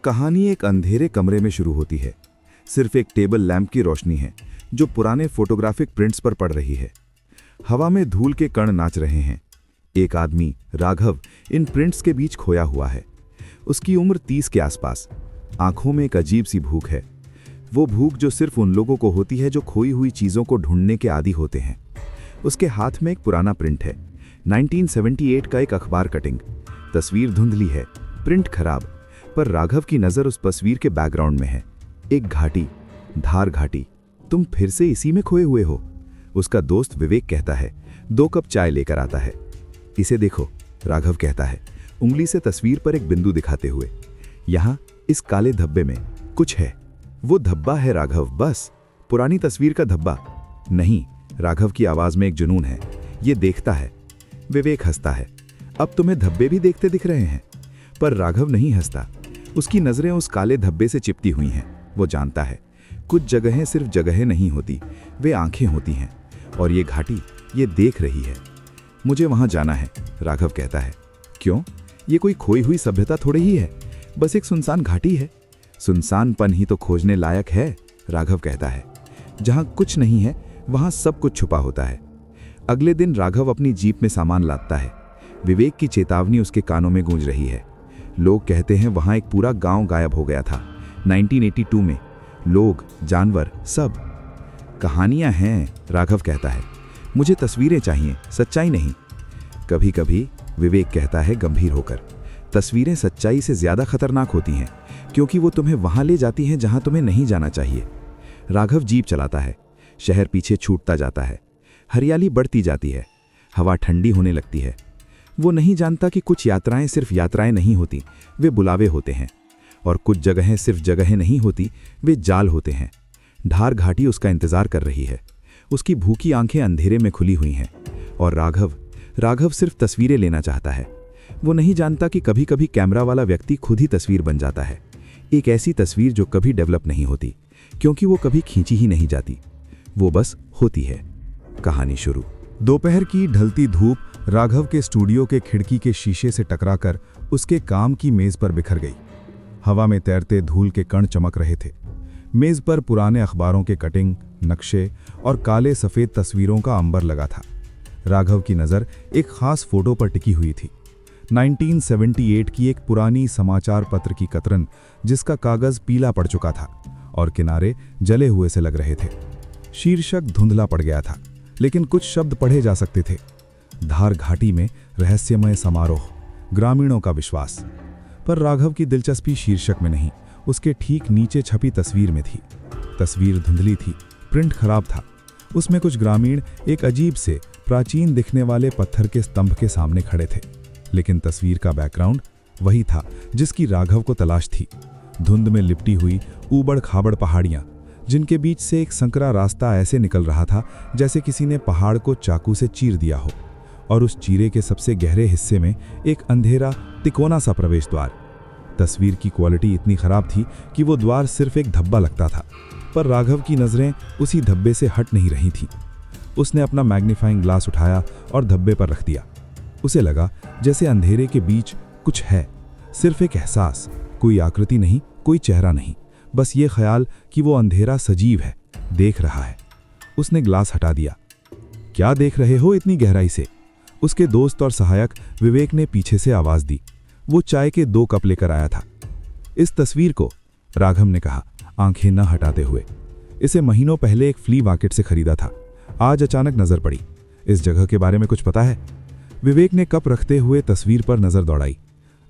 कहानी एक अंधेरे कमरे में शुरू होती है। सिर्फ एक टेबल लैंप की रोशनी है जो पुराने फोटोग्राफिक प्रिंट्स पर पड़ रही है। हवा में धूल के कण नाच रहे हैं। एक आदमी, राघव, इन प्रिंट्स के बीच खोया हुआ है। उसकी उम्र 30 के आसपास। आंखों में एक अजीब सी भूख है। वो भूख जो सिर्फ उन लोगों को होती है जो खोई हुई चीज़ों को ढूंढने के आदी होते हैं। उसके हाथ में एक पुराना प्रिंट है, 1978 का एक अखबार कटिंग। तस्वीर धुंधली है, प्रिंट खराब, पर राघव की नज़र उस तस्वीर के बैकग्राउंड में है। एक घाटी, धार घाटी। तुम फिर से इसी में खोए हुए हो, उसका दोस्त विवेक कहता है। 2 कप चाय लेकर आता है। इसे देखो, राघव कहता है, उंगली से तस्वीर पर एक बिंदु दिखाते हुए। यहाँ इस काले धब्बे में कुछ है। वो धब्बा है राघव, बस पुरानी तस्वीर का धब्बा नहीं। राघव की आवाज में एक जुनून है। ये देखता है। विवेक हंसता है। अब तुम्हें धब्बे भी देखते दिख रहे हैं? पर राघव नहीं हंसता। उसकी नजरें उस काले धब्बे से चिपटी हुई हैं। वो जानता है कुछ जगहें सिर्फ जगहें नहीं होती, वे आंखें होती हैं। और ये घाटी ये देख रही है। मुझे वहां जाना है, राघव कहता है। क्यों? ये कोई खोई हुई सभ्यता थोड़ी ही है, बस एक सुनसान घाटी है। सुनसानपन ही तो खोजने लायक है, राघव कहता है। जहां कुछ नहीं है वहां सब कुछ छुपा होता है। अगले दिन राघव अपनी जीप में सामान लादता है। विवेक की चेतावनी उसके कानों में गूंज रही है। लोग कहते हैं वहां एक पूरा गांव गायब हो गया था 1982 में। लोग, जानवर, सब। कहानियां हैं, राघव कहता है। मुझे तस्वीरें चाहिए, सच्चाई नहीं। कभी कभी, विवेक कहता है गंभीर होकर, तस्वीरें सच्चाई से ज्यादा खतरनाक होती हैं, क्योंकि वो तुम्हें वहां ले जाती हैं जहां तुम्हें नहीं जाना चाहिए। राघव जीप चलाता है। शहर पीछे छूटता जाता है। हरियाली बढ़ती जाती है। हवा ठंडी होने लगती है। वो नहीं जानता कि कुछ यात्राएं सिर्फ यात्राएं नहीं होती, वे बुलावे होते हैं। और कुछ जगहें सिर्फ जगहें नहीं होती, वे जाल होते हैं। धार घाटी उसका इंतजार कर रही है। उसकी भूखी आंखें अंधेरे में खुली हुई हैं। और राघव सिर्फ तस्वीरें लेना चाहता है। वो नहीं जानता कि कभी कभी कैमरा वाला व्यक्ति खुद ही तस्वीर बन जाता है। एक ऐसी तस्वीर जो कभी डेवलप नहीं होती, क्योंकि वो कभी खींची ही नहीं जाती, वो बस होती है। कहानी शुरू। दोपहर की ढलती धूप राघव के स्टूडियो के खिड़की के शीशे से टकराकर उसके काम की मेज पर बिखर गई। हवा में तैरते धूल के कण चमक रहे थे। मेज पर पुराने अखबारों के कटिंग, नक्शे और काले सफ़ेद तस्वीरों का अंबर लगा था। राघव की नज़र एक खास फोटो पर टिकी हुई थी। 1978 की एक पुरानी समाचार पत्र की कतरन, जिसका कागज़ पीला पड़ चुका था और किनारे जले हुए से लग रहे थे। शीर्षक धुंधला पड़ गया था, लेकिन कुछ शब्द पढ़े जा सकते थे। धार घाटी में रहस्यमय समारोह, ग्रामीणों का विश्वास। पर राघव की दिलचस्पी शीर्षक में नहीं, उसके ठीक नीचे छपी तस्वीर में थी। तस्वीर धुंधली थी, प्रिंट खराब था। उसमें कुछ ग्रामीण एक अजीब से प्राचीन दिखने वाले पत्थर के स्तंभ के सामने खड़े थे। लेकिन तस्वीर का बैकग्राउंड वही था जिसकी राघव को तलाश थी। धुंध में लिपटी हुई ऊबड़ खाबड़ पहाड़ियां, जिनके बीच से एक संकरा रास्ता ऐसे निकल रहा था जैसे किसी ने पहाड़ को चाकू से चीर दिया हो। और उस चीरे के सबसे गहरे हिस्से में एक अंधेरा तिकोना सा प्रवेश द्वार। तस्वीर की क्वालिटी इतनी खराब थी कि वो द्वार सिर्फ एक धब्बा लगता था, पर राघव की नज़रें उसी धब्बे से हट नहीं रही थीं। उसने अपना मैग्नीफाइंग ग्लास उठाया और धब्बे पर रख दिया। उसे लगा जैसे अंधेरे के बीच कुछ है, सिर्फ एक एहसास, कोई आकृति नहीं, कोई चेहरा नहीं, बस ये ख्याल कि वो अंधेरा सजीव है, देख रहा है। उसने ग्लास हटा दिया। क्या देख रहे हो इतनी गहराई से? उसके दोस्त और सहायक विवेक ने पीछे से आवाज दी। वो चाय के 2 कप लेकर आया था। इस तस्वीर को, राघव ने कहा, आंखें न हटाते हुए। इसे महीनों पहले एक फ्ली मार्केट से खरीदा था। आज अचानक नजर पड़ी। इस जगह के बारे में कुछ पता है? विवेक ने कप रखते हुए तस्वीर पर नजर दौड़ाई।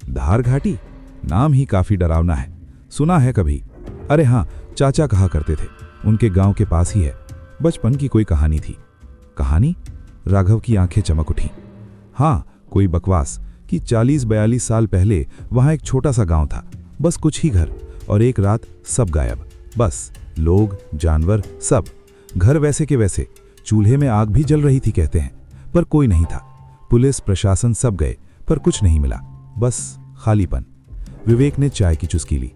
धार घाटी, नाम ही काफी डरावना है। सुना है कभी? अरे हाँ, चाचा कहा करते थे, उनके गांव के पास ही है। बचपन की कोई कहानी थी। कहानी? राघव की आंखें चमक उठी। हाँ, कोई बकवास कि 40-42 साल पहले वहां एक छोटा सा गांव था, बस कुछ ही घर, और एक रात सब गायब। बस लोग, जानवर, सब। घर वैसे के वैसे, चूल्हे में आग भी जल रही थी कहते हैं, पर कोई नहीं था। पुलिस, प्रशासन सब गए, पर कुछ नहीं मिला, बस खालीपन। विवेक ने चाय की चुस्की ली।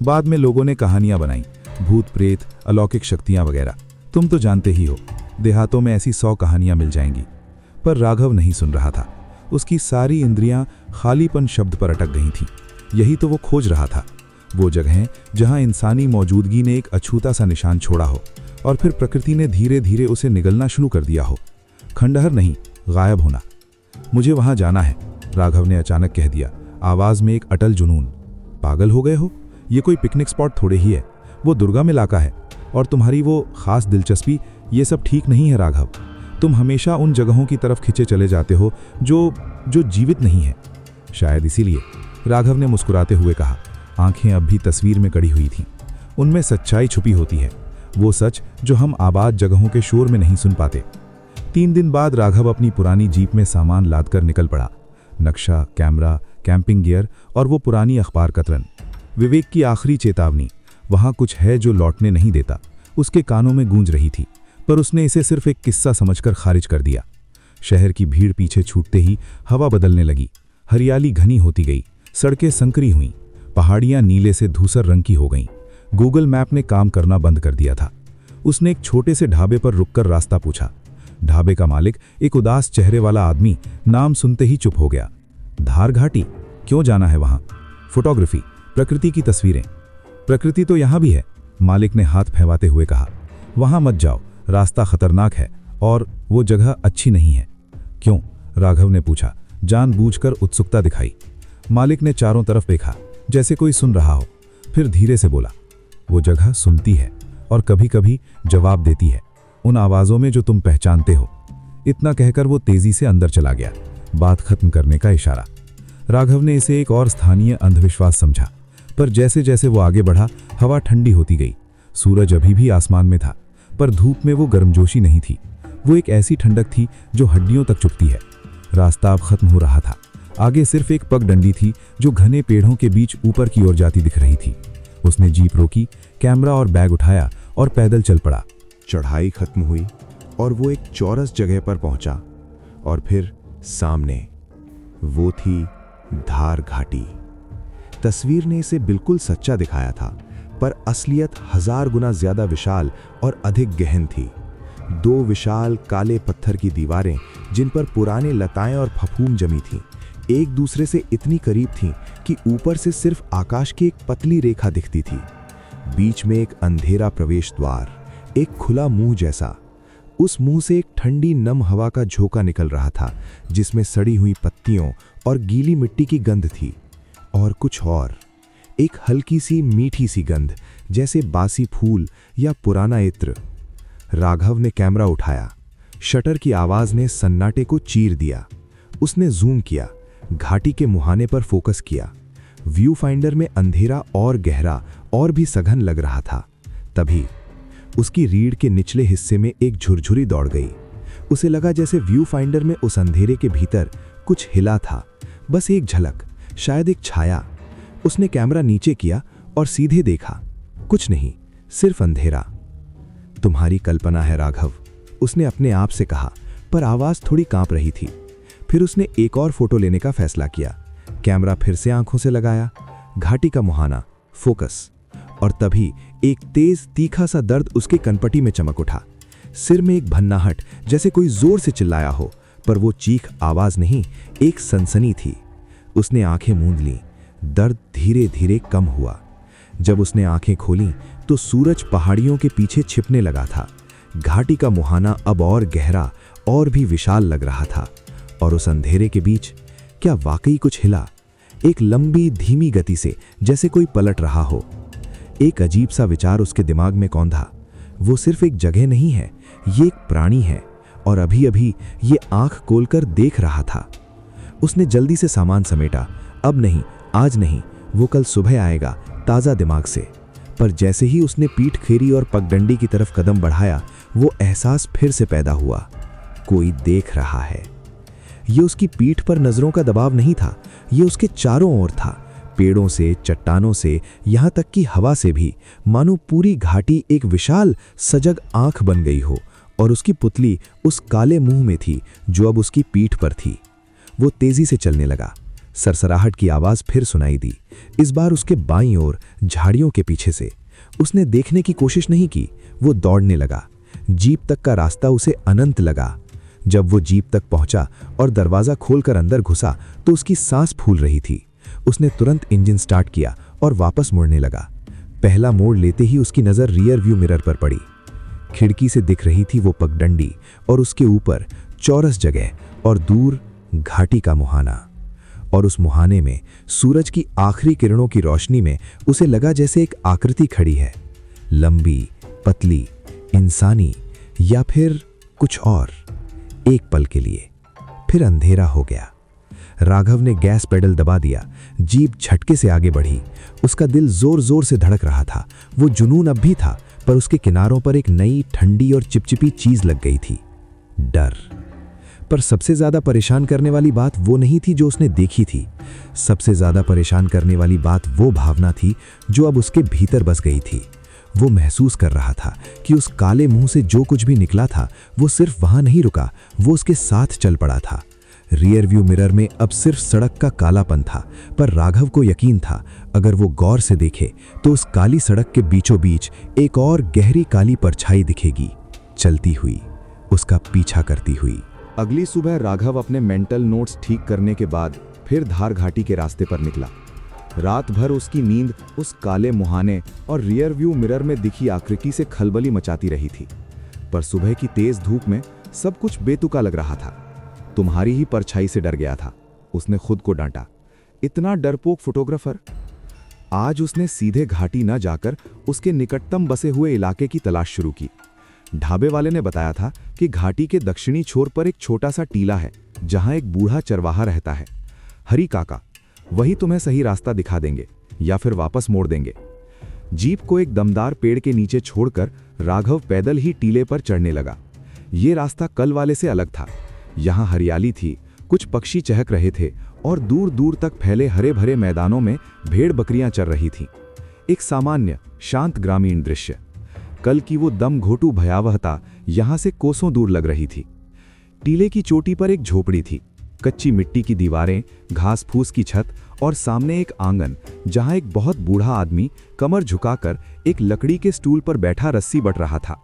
बाद में लोगों ने कहानियां बनाई, भूत प्रेत, अलौकिक शक्तियां वगैरह। तुम तो जानते ही हो, देहातों में ऐसी 100 कहानियां मिल जाएंगी। पर राघव नहीं सुन रहा था। उसकी सारी इंद्रियां खालीपन शब्द पर अटक गई थीं। यही तो वो खोज रहा था। वो जगहें जहां इंसानी मौजूदगी ने एक अछूता सा निशान छोड़ा हो और फिर प्रकृति ने धीरे धीरे उसे निगलना शुरू कर दिया हो। खंडहर नहीं, गायब होना। मुझे वहां जाना है, राघव ने अचानक कह दिया, आवाज में एक अटल जुनून। पागल हो गए हो? ये कोई पिकनिक स्पॉट थोड़े ही है, वो दुर्गम इलाका है। और तुम्हारी वो खास दिलचस्पी, ये सब ठीक नहीं है राघव। तुम हमेशा उन जगहों की तरफ खिंचे चले जाते हो जो जीवित नहीं है। शायद इसीलिए, राघव ने मुस्कुराते हुए कहा। आंखें अब भी तस्वीर में कड़ी हुई थीं। उनमें सच्चाई छुपी होती है, वो सच जो हम आबाद जगहों के शोर में नहीं सुन पाते। 3 दिन बाद राघव अपनी पुरानी जीप में सामान लादकर निकल पड़ा। नक्शा, कैमरा, कैंपिंग गियर और वो पुरानी अखबार कतरन। विवेक की आखिरी चेतावनी, वहां कुछ है जो लौटने नहीं देता, उसके कानों में गूंज रही थी, पर उसने इसे सिर्फ एक किस्सा समझकर खारिज कर दिया। शहर की भीड़ पीछे छूटते ही हवा बदलने लगी। हरियाली घनी होती गई, सड़कें संकरी हुईं, पहाड़ियां नीले से धूसर रंग की हो गईं। गूगल मैप ने काम करना बंद कर दिया था। उसने एक छोटे से ढाबे पर रुककर रास्ता पूछा। ढाबे का मालिक, एक उदास चेहरे वाला आदमी, नाम सुनते ही चुप हो गया। धार घाटी? क्यों जाना है वहां? फोटोग्राफी, प्रकृति की तस्वीरें। प्रकृति तो यहां भी है, मालिक ने हाथ फैलाते हुए कहा। वहां मत जाओ, रास्ता खतरनाक है और वो जगह अच्छी नहीं है। क्यों? राघव ने पूछा, जानबूझकर उत्सुकता दिखाई। मालिक ने चारों तरफ देखा, जैसे कोई सुन रहा हो, फिर धीरे से बोला, वो जगह सुनती है और कभी कभी जवाब देती है, उन आवाजों में जो तुम पहचानते हो। इतना कहकर वो तेजी से अंदर चला गया, बात खत्म करने का इशारा। राघव ने इसे एक और स्थानीय अंधविश्वास समझा, पर जैसे जैसे वो आगे बढ़ा, हवा ठंडी होती गई। सूरज अभी भी आसमान में था, पर धूप में वो गर्मजोशी नहीं थी। वो एक ऐसी ठंडक थी जो हड्डियों तक चुभती है। रास्ता अब खत्म हो रहा था। आगे सिर्फ एक पगडंडी थी जो घने पेड़ों के बीच ऊपर की ओर जाती दिख रही थी। उसने जीप रोकी, कैमरा और बैग उठाया और पैदल चल पड़ा। चढ़ाई खत्म हुई और वो एक चौरस जगह पर पहुंचा, और फिर सामने वो थी धार घाटी। तस्वीर ने इसे बिल्कुल सच्चा दिखाया था, पर असलियत 1000 गुना ज्यादा विशाल और अधिक गहन थी। 2 विशाल काले पत्थर की दीवारें, जिन पर पुराने लताएं और फफूंद जमी थीं, एक दूसरे से इतनी करीब थीं कि ऊपर से सिर्फ आकाश की एक पतली रेखा दिखती थी। बीच में एक अंधेरा प्रवेश द्वार, एक खुला मुंह जैसा। उस मुंह से एक ठंडी नम हवा का झोंका निकल रहा था, जिसमें सड़ी हुई पत्तियों और गीली मिट्टी की गंध थी। और कुछ और, एक हल्की सी मीठी सी गंध, जैसे बासी फूल या पुराना इत्र। राघव ने कैमरा उठाया। शटर की आवाज ने सन्नाटे को चीर दिया। उसने जूम किया, घाटी के मुहाने पर फोकस किया। व्यू फाइंडर में अंधेरा और गहरा और भी सघन लग रहा था। तभी उसकी रीढ़ के निचले हिस्से में एक झुरझुरी दौड़ गई। उसे लगा जैसे व्यू फाइंडर में उस अंधेरे के भीतर कुछ हिला था, बस एक झलक, शायद एक छाया। उसने कैमरा नीचे किया और सीधे देखा, कुछ नहीं, सिर्फ अंधेरा। तुम्हारी कल्पना है राघव, उसने अपने आप से कहा, पर आवाज थोड़ी कांप रही थी। फिर उसने एक और फोटो लेने का फैसला किया। कैमरा फिर से आंखों से लगाया, घाटी का मुहाना, फोकस। और तभी एक तेज तीखा सा दर्द उसके कनपटी में चमक उठा। सिर में एक भन्नाहट, जैसे कोई जोर से चिल्लाया हो, पर वो चीख आवाज नहीं, एक सनसनी थी। उसने आंखें मूंद लीं। दर्द धीरे धीरे कम हुआ। जब उसने आंखें खोलीं तो सूरज पहाड़ियों के पीछे छिपने लगा था। घाटी का मुहाना अब और गहरा और भी विशाल लग रहा था। और उस अंधेरे के बीच क्या वाकई कुछ हिला, एक लंबी धीमी गति से, जैसे कोई पलट रहा हो। एक अजीब सा विचार उसके दिमाग में कौंधा, वो सिर्फ एक जगह नहीं है, ये एक प्राणी है, और अभी अभी ये आंख खोलकर देख रहा था। उसने जल्दी से सामान समेटा। अब नहीं, आज नहीं, वो कल सुबह आएगा, ताज़ा दिमाग से। पर जैसे ही उसने पीठ फेरी और पगडंडी की तरफ कदम बढ़ाया, वो एहसास फिर से पैदा हुआ, कोई देख रहा है। ये उसकी पीठ पर नजरों का दबाव नहीं था, ये उसके चारों ओर था, पेड़ों से, चट्टानों से, यहाँ तक कि हवा से भी। मानो पूरी घाटी एक विशाल सजग आंख बन गई हो, और उसकी पुतली उस काले मुंह में थी जो अब उसकी पीठ पर थी। वो तेजी से चलने लगा। सरसराहट की आवाज फिर सुनाई दी, इस बार उसके बाईं ओर, झाड़ियों के पीछे से। उसने देखने की कोशिश नहीं की, वो दौड़ने लगा। जीप तक का रास्ता उसे अनंत लगा। जब वो जीप तक पहुंचा और दरवाजा खोलकर अंदर घुसा तो उसकी सांस फूल रही थी। उसने तुरंत इंजन स्टार्ट किया और वापस मुड़ने लगा। पहला मोड़ लेते ही उसकी नज़र रियर व्यू मिरर पर पड़ी। खिड़की से दिख रही थी वो पगडंडी और उसके ऊपर चौरस जगह और दूर घाटी का मुहाना। और उस मुहाने में सूरज की आखिरी किरणों की रोशनी में उसे लगा जैसे एक आकृति खड़ी है, लंबी, पतली, इंसानी या फिर कुछ और। एक पल के लिए फिर अंधेरा हो गया। राघव ने गैस पेडल दबा दिया। जीप झटके से आगे बढ़ी। उसका दिल जोर जोर से धड़क रहा था। वो जुनून अब भी था, पर उसके किनारों पर एक नई ठंडी और चिपचिपी चीज लग गई थी, डर। पर सबसे ज्यादा परेशान करने वाली बात वो नहीं थी जो उसने देखी थी। सबसे ज्यादा परेशान करने वाली बात वो भावना थी जो अब उसके भीतर बस गई थी। वो महसूस कर रहा था कि उस काले मुंह से जो कुछ भी निकला था वो सिर्फ वहां नहीं रुका, वो उसके साथ चल पड़ा था। रियर व्यू मिरर में अब सिर्फ सड़क का कालापन था, पर राघव को यकीन था अगर वो गौर से देखे तो उस काली सड़क के बीचों बीच एक और गहरी काली परछाई दिखेगी, चलती हुई, उसका पीछा करती हुई। अगली सुबह राघव अपने मेंटल नोट्स ठीक करने के बाद फिर धार घाटी के रास्ते पर निकला। रात भर उसकी नींद उस काले मुहाने और रियर व्यू मिरर में दिखी आकृति से खलबली मचाती रही थी। पर सुबह की तेज धूप में सब कुछ बेतुका लग रहा था। तुम्हारी ही परछाई से डर गया था, उसने खुद को डांटा। इतना डरपोक फोटोग्राफर। आज उसने सीधे घाटी न जाकर उसके निकटतम बसे हुए इलाके की तलाश शुरू की। ढाबे वाले ने बताया था कि घाटी के दक्षिणी छोर पर एक छोटा सा टीला है जहां एक बूढ़ा चरवाहा रहता है, हरी काका। वही तुम्हें सही रास्ता दिखा देंगे या फिर वापस मोड़ देंगे। जीप को एक दमदार पेड़ के नीचे छोड़कर राघव पैदल ही टीले पर चढ़ने लगा। ये रास्ता कल वाले से अलग था। यहाँ हरियाली थी, कुछ पक्षी चहक रहे थे और दूर दूर तक फैले हरे भरे मैदानों में भेड़ बकरियां चर रही थीं। एक सामान्य शांत ग्रामीण दृश्य। कल की वो दम घोटू भयावहता यहां से कोसों दूर लग रही थी। टीले की चोटी पर एक झोपड़ी थी, कच्ची मिट्टी की दीवारें, घास फूस की छत और सामने एक आंगन जहां एक बहुत बूढ़ा आदमी कमर झुकाकर एक लकड़ी के स्टूल पर बैठा रस्सी बट रहा था।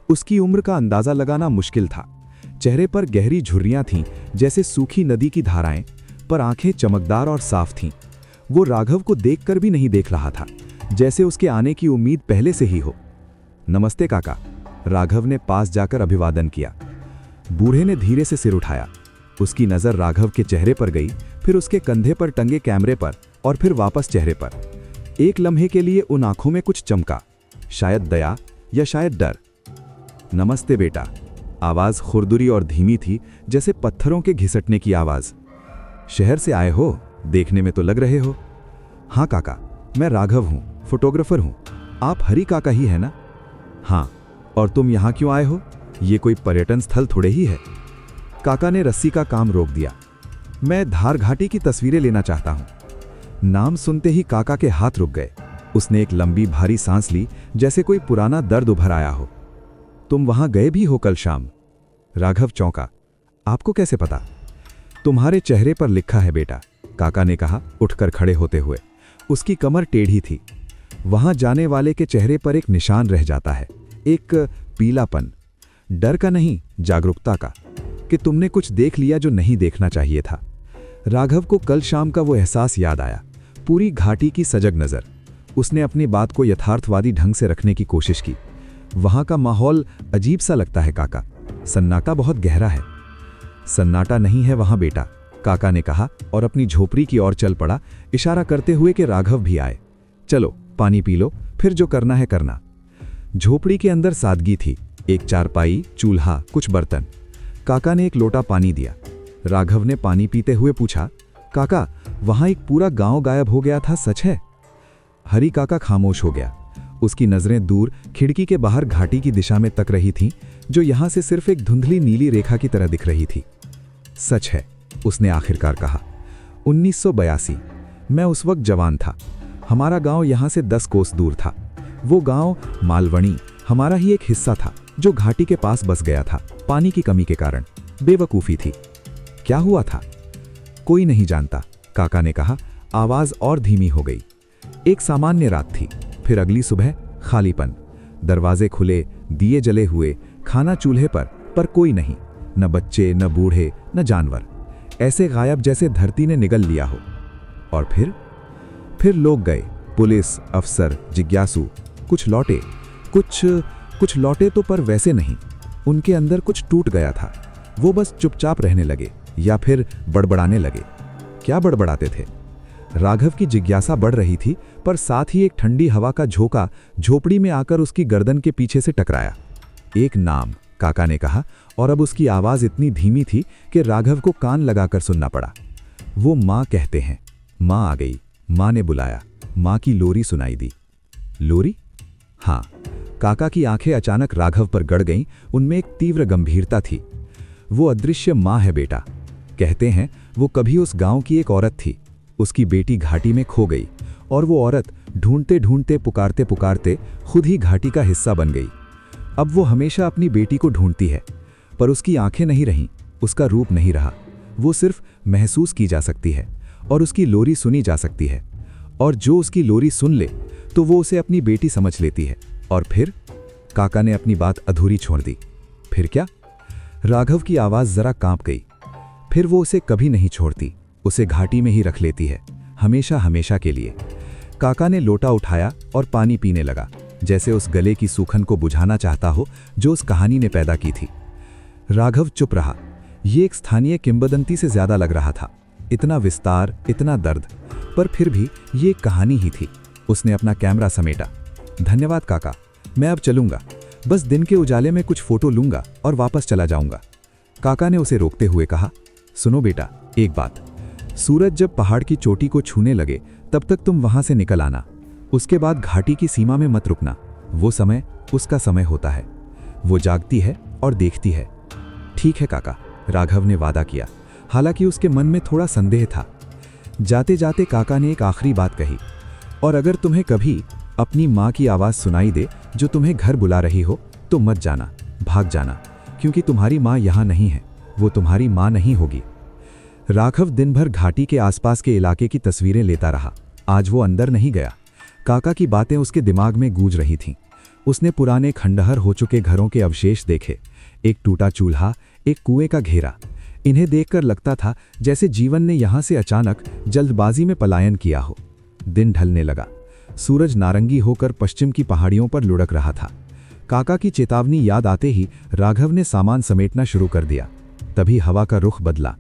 उसकी उम्र का अंदाजा लगाना मुश्किल था। चेहरे पर गहरी झुर्रियां थीं जैसे सूखी नदी की धाराएं, पर आंखें चमकदार और साफ थीं। वो राघव को देखकर भी नहीं देख रहा था, जैसे उसके आने की उम्मीद पहले से ही हो। नमस्ते काका, राघव ने पास जाकर अभिवादन किया। बूढ़े ने धीरे से सिर उठाया। उसकी नजर राघव के चेहरे पर गई, फिर उसके कंधे पर टंगे कैमरे पर और फिर वापस चेहरे पर। एक लम्हे के लिए उन आंखों में कुछ चमका, शायद दया या शायद डर। नमस्ते बेटा। आवाज खुरदुरी और धीमी थी, जैसे पत्थरों के घिसटने की आवाज। शहर से आए हो? देखने में तो लग रहे हो। हाँ काका, मैं राघव हूँ, फोटोग्राफर हूँ। आप हरी काका ही है ना? हाँ। और तुम यहाँ क्यों आए हो? ये कोई पर्यटन स्थल थोड़े ही है। काका ने रस्सी का काम रोक दिया। मैं धार घाटी की तस्वीरें लेना चाहता हूँ। नाम सुनते ही काका के हाथ रुक गए। उसने एक लंबी भारी सांस ली, जैसे कोई पुराना दर्द उभर आया हो। तुम वहां गए भी हो कल शाम? राघव चौंका। आपको कैसे पता? तुम्हारे चेहरे पर लिखा है बेटा, काका ने कहा उठकर खड़े होते हुए। उसकी कमर टेढ़ी थी। वहां जाने वाले के चेहरे पर एक निशान रह जाता है, एक पीलापन। डर का नहीं, जागरूकता का, कि तुमने कुछ देख लिया जो नहीं देखना चाहिए था। राघव को कल शाम का वो एहसास याद आया, पूरी घाटी की सजग नजर। उसने अपनी बात को यथार्थवादी ढंग से रखने की कोशिश की। वहां का माहौल अजीब सा लगता है काका, सन्नाटा बहुत गहरा है। सन्नाटा नहीं है वहां बेटा, काका ने कहा और अपनी झोपड़ी की ओर चल पड़ा, इशारा करते हुए कि राघव भी आए। चलो पानी पी लो, फिर जो करना है करना। झोपड़ी के अंदर सादगी थी, एक चारपाई, चूल्हा, कुछ बर्तन। काका ने एक लोटा पानी दिया। राघव ने पानी पीते हुए पूछा, काका वहां एक पूरा गांव गायब हो गया था, सच है? हरी काका खामोश हो गया। उसकी नजरें दूर खिड़की के बाहर घाटी की दिशा में तक रही थीं, जो यहां से सिर्फ एक धुंधली नीली रेखा की तरह दिख रही थी। सच है, उसने आखिरकार कहा। 1982, मैं उस वक्त जवान था। हमारा गांव यहां से 10 कोस दूर था। वो गांव मालवणी हमारा ही एक हिस्सा था, जो घाटी के पास बस गया था, पानी की कमी के कारण। बेवकूफी थी। क्या हुआ था? कोई नहीं जानता, काका ने कहा। आवाज और धीमी हो गई। एक सामान्य रात थी, फिर अगली सुबह खालीपन। दरवाजे खुले, दिए जले हुए, खाना चूल्हे पर कोई नहीं, न बच्चे, न बूढ़े, न जानवर। ऐसे गायब जैसे धरती ने निगल लिया हो। और फिर लोग गए, पुलिस, अफसर, जिज्ञासु, कुछ लौटे तो पर वैसे नहीं। उनके अंदर कुछ टूट गया था। वो बस चुपचाप रहने लगे या फिर बड़बड़ाने लगे। क्या बड़बड़ाते थे? राघव की जिज्ञासा बढ़ रही थी, पर साथ ही एक ठंडी हवा का झोंका झोपड़ी में आकर उसकी गर्दन के पीछे से टकराया। एक नाम, काका ने कहा, और अब उसकी आवाज इतनी धीमी थी कि राघव को कान लगाकर सुनना पड़ा। वो माँ कहते हैं। माँ आ गई। माँ ने बुलाया। माँ की लोरी सुनाई दी। लोरी? हाँ। काका की आंखें अचानक राघव पर गड़ गईं। उनमें एक तीव्र गंभीरता थी। वो अदृश्य माँ है बेटा। कहते हैं वो कभी उस गांव की एक औरत थी। उसकी बेटी घाटी में खो गई और वो औरत ढूंढते ढूंढते पुकारते पुकारते खुद ही घाटी का हिस्सा बन गई। अब वो हमेशा अपनी बेटी को ढूंढती है, पर उसकी आंखें नहीं रहीं, उसका रूप नहीं रहा। वो सिर्फ महसूस की जा सकती है और उसकी लोरी सुनी जा सकती है, और जो उसकी लोरी सुन ले तो वो उसे अपनी बेटी समझ लेती है। और फिर? काका ने अपनी बात अधूरी छोड़ दी। फिर क्या? राघव की आवाज जरा कांप गई। फिर वो उसे कभी नहीं छोड़ती, उसे घाटी में ही रख लेती है, हमेशा हमेशा के लिए। काका ने लोटा उठाया और पानी पीने लगा, जैसे उस गले की सूखन को बुझाना चाहता हो जो उस कहानी ने पैदा की थी। राघव चुप रहा। ये एक स्थानीय किंवदंती से ज्यादा लग रहा था। इतना विस्तार, इतना दर्द, पर फिर भी ये एक कहानी ही थी। उसने अपना कैमरा समेटा। धन्यवाद काका, मैं अब चलूंगा। बस दिन के उजाले में कुछ फोटो लूंगा और वापस चला जाऊंगा। काका ने उसे रोकते हुए कहा, सुनो बेटा, एक बात। सूरज जब पहाड़ की चोटी को छूने लगे तब तक तुम वहां से निकल आना। उसके बाद घाटी की सीमा में मत रुकना। वो समय उसका समय होता है। वो जागती है और देखती है। ठीक है काका, राघव ने वादा किया। हालांकि उसके मन में थोड़ा संदेह था। जाते जाते काका ने एक आखिरी बात कही, और अगर तुम्हें कभी अपनी माँ की आवाज़ सुनाई दे जो तुम्हें घर बुला रही हो तो मत जाना, भाग जाना, क्योंकि तुम्हारी माँ यहाँ नहीं है। वो तुम्हारी माँ नहीं होगी। राघव दिन भर घाटी के आसपास के इलाके की तस्वीरें लेता रहा। आज वो अंदर नहीं गया। काका की बातें उसके दिमाग में गूंज रही थीं। उसने पुराने खंडहर हो चुके घरों के अवशेष देखे, एक टूटा चूल्हा, एक कुएं का घेरा। इन्हें देखकर लगता था जैसे जीवन ने यहां से अचानक जल्दबाजी में पलायन किया हो। दिन ढलने लगा। सूरज नारंगी होकर पश्चिम की पहाड़ियों पर लुढ़क रहा था। काका की चेतावनी याद आते ही राघव ने सामान समेटना शुरू कर दिया। तभी हवा का रुख बदला।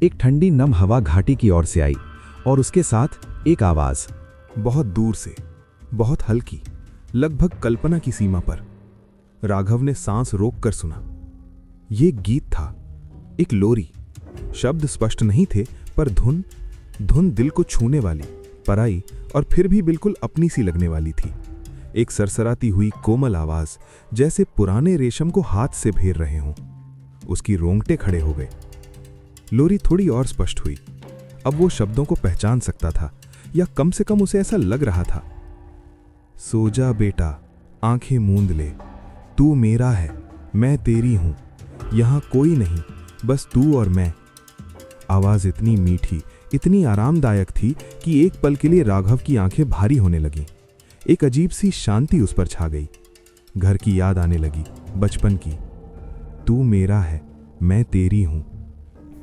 एक ठंडी नम हवा घाटी की ओर से आई, और उसके साथ एक आवाज, बहुत दूर से, बहुत हल्की, लगभग कल्पना की सीमा पर। राघव ने सांस रोककर सुना। ये एक गीत था, एक लोरी। शब्द स्पष्ट नहीं थे, पर धुन दिल को छूने वाली, पराई और फिर भी बिल्कुल अपनी सी लगने वाली थी। एक सरसराती हुई कोमल आवाज, जैसे पुराने रेशम को हाथ से घेर रहे हों। उसकी रोंगटे खड़े हो गए। लोरी थोड़ी और स्पष्ट हुई। अब वो शब्दों को पहचान सकता था, या कम से कम उसे ऐसा लग रहा था। सो जा बेटा, आंखें मूंद ले, तू मेरा है, मैं तेरी हूं, यहां कोई नहीं, बस तू और मैं। आवाज इतनी मीठी, इतनी आरामदायक थी कि एक पल के लिए राघव की आंखें भारी होने लगीं। एक अजीब सी शांति उस पर छा गई। घर की याद आने लगी, बचपन की। तू मेरा है, मैं तेरी हूं।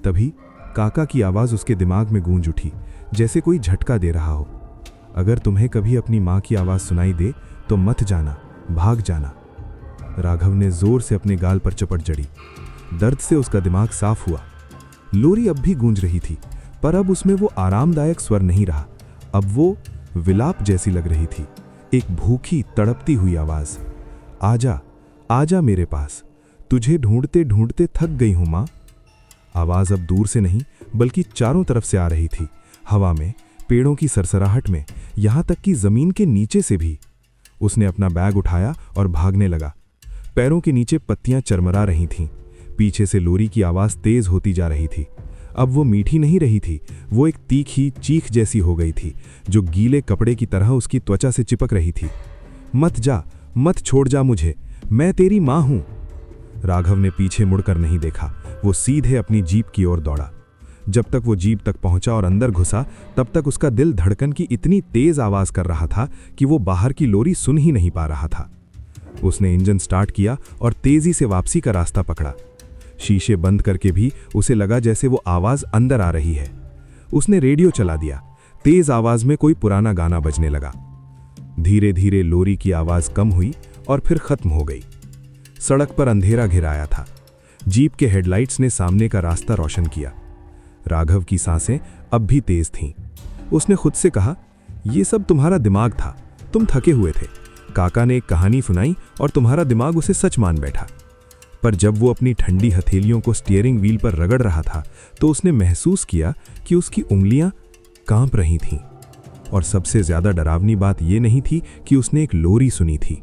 तभी काका की आवाज उसके दिमाग में गूंज उठी, जैसे कोई झटका दे रहा हो। अगर तुम्हें कभी अपनी मां की आवाज सुनाई दे तो मत जाना, भाग जाना। राघव ने जोर से अपने गाल पर चपट जड़ी। दर्द से उसका दिमाग साफ हुआ। लोरी अब भी गूंज रही थी, पर अब उसमें वो आरामदायक स्वर नहीं रहा। अब वो विलाप जैसी लग रही थी, एक भूखी तड़पती हुई आवाज। आजा, आजा मेरे पास, तुझे ढूंढते ढूंढते थक गई हूं मां। आवाज अब दूर से नहीं, बल्कि चारों तरफ से आ रही थी। हवा में, पेड़ों की सरसराहट में, यहां तक कि जमीन के नीचे से भी। उसने अपना बैग उठाया और भागने लगा। पैरों के नीचे पत्तियां चरमरा रही थीं। पीछे से लोरी की आवाज तेज होती जा रही थी। अब वो मीठी नहीं रही थी, वो एक तीखी चीख जैसी हो गई थी, जो गीले कपड़े की तरह उसकी त्वचा से चिपक रही थी। मत जा, मत छोड़ जा मुझे, मैं तेरी मां हूं। राघव ने पीछे मुड़कर नहीं देखा। वो सीधे अपनी जीप की ओर दौड़ा। जब तक वो जीप तक पहुंचा और अंदर घुसा, तब तक उसका दिल धड़कन की इतनी तेज आवाज कर रहा था कि वो बाहर की लोरी सुन ही नहीं पा रहा था। उसने इंजन स्टार्ट किया और तेजी से वापसी का रास्ता पकड़ा। शीशे बंद करके भी उसे लगा जैसे वो आवाज अंदर आ रही है। उसने रेडियो चला दिया। तेज आवाज में कोई पुराना गाना बजने लगा। धीरे धीरे लोरी की आवाज कम हुई और फिर खत्म हो गई। सड़क पर अंधेरा घिराया था। जीप के हेडलाइट्स ने सामने का रास्ता रोशन किया। राघव की सांसें अब भी तेज थीं। उसने खुद से कहा, यह सब तुम्हारा दिमाग था, तुम थके हुए थे। काका ने एक कहानी सुनाई और तुम्हारा दिमाग उसे सच मान बैठा। पर जब वो अपनी ठंडी हथेलियों को स्टीयरिंग व्हील पर रगड़ रहा था तो उसने महसूस किया कि उसकी उंगलियां कांप रही थीं। और सबसे ज्यादा डरावनी बात यह नहीं थी कि उसने एक लोरी सुनी थी।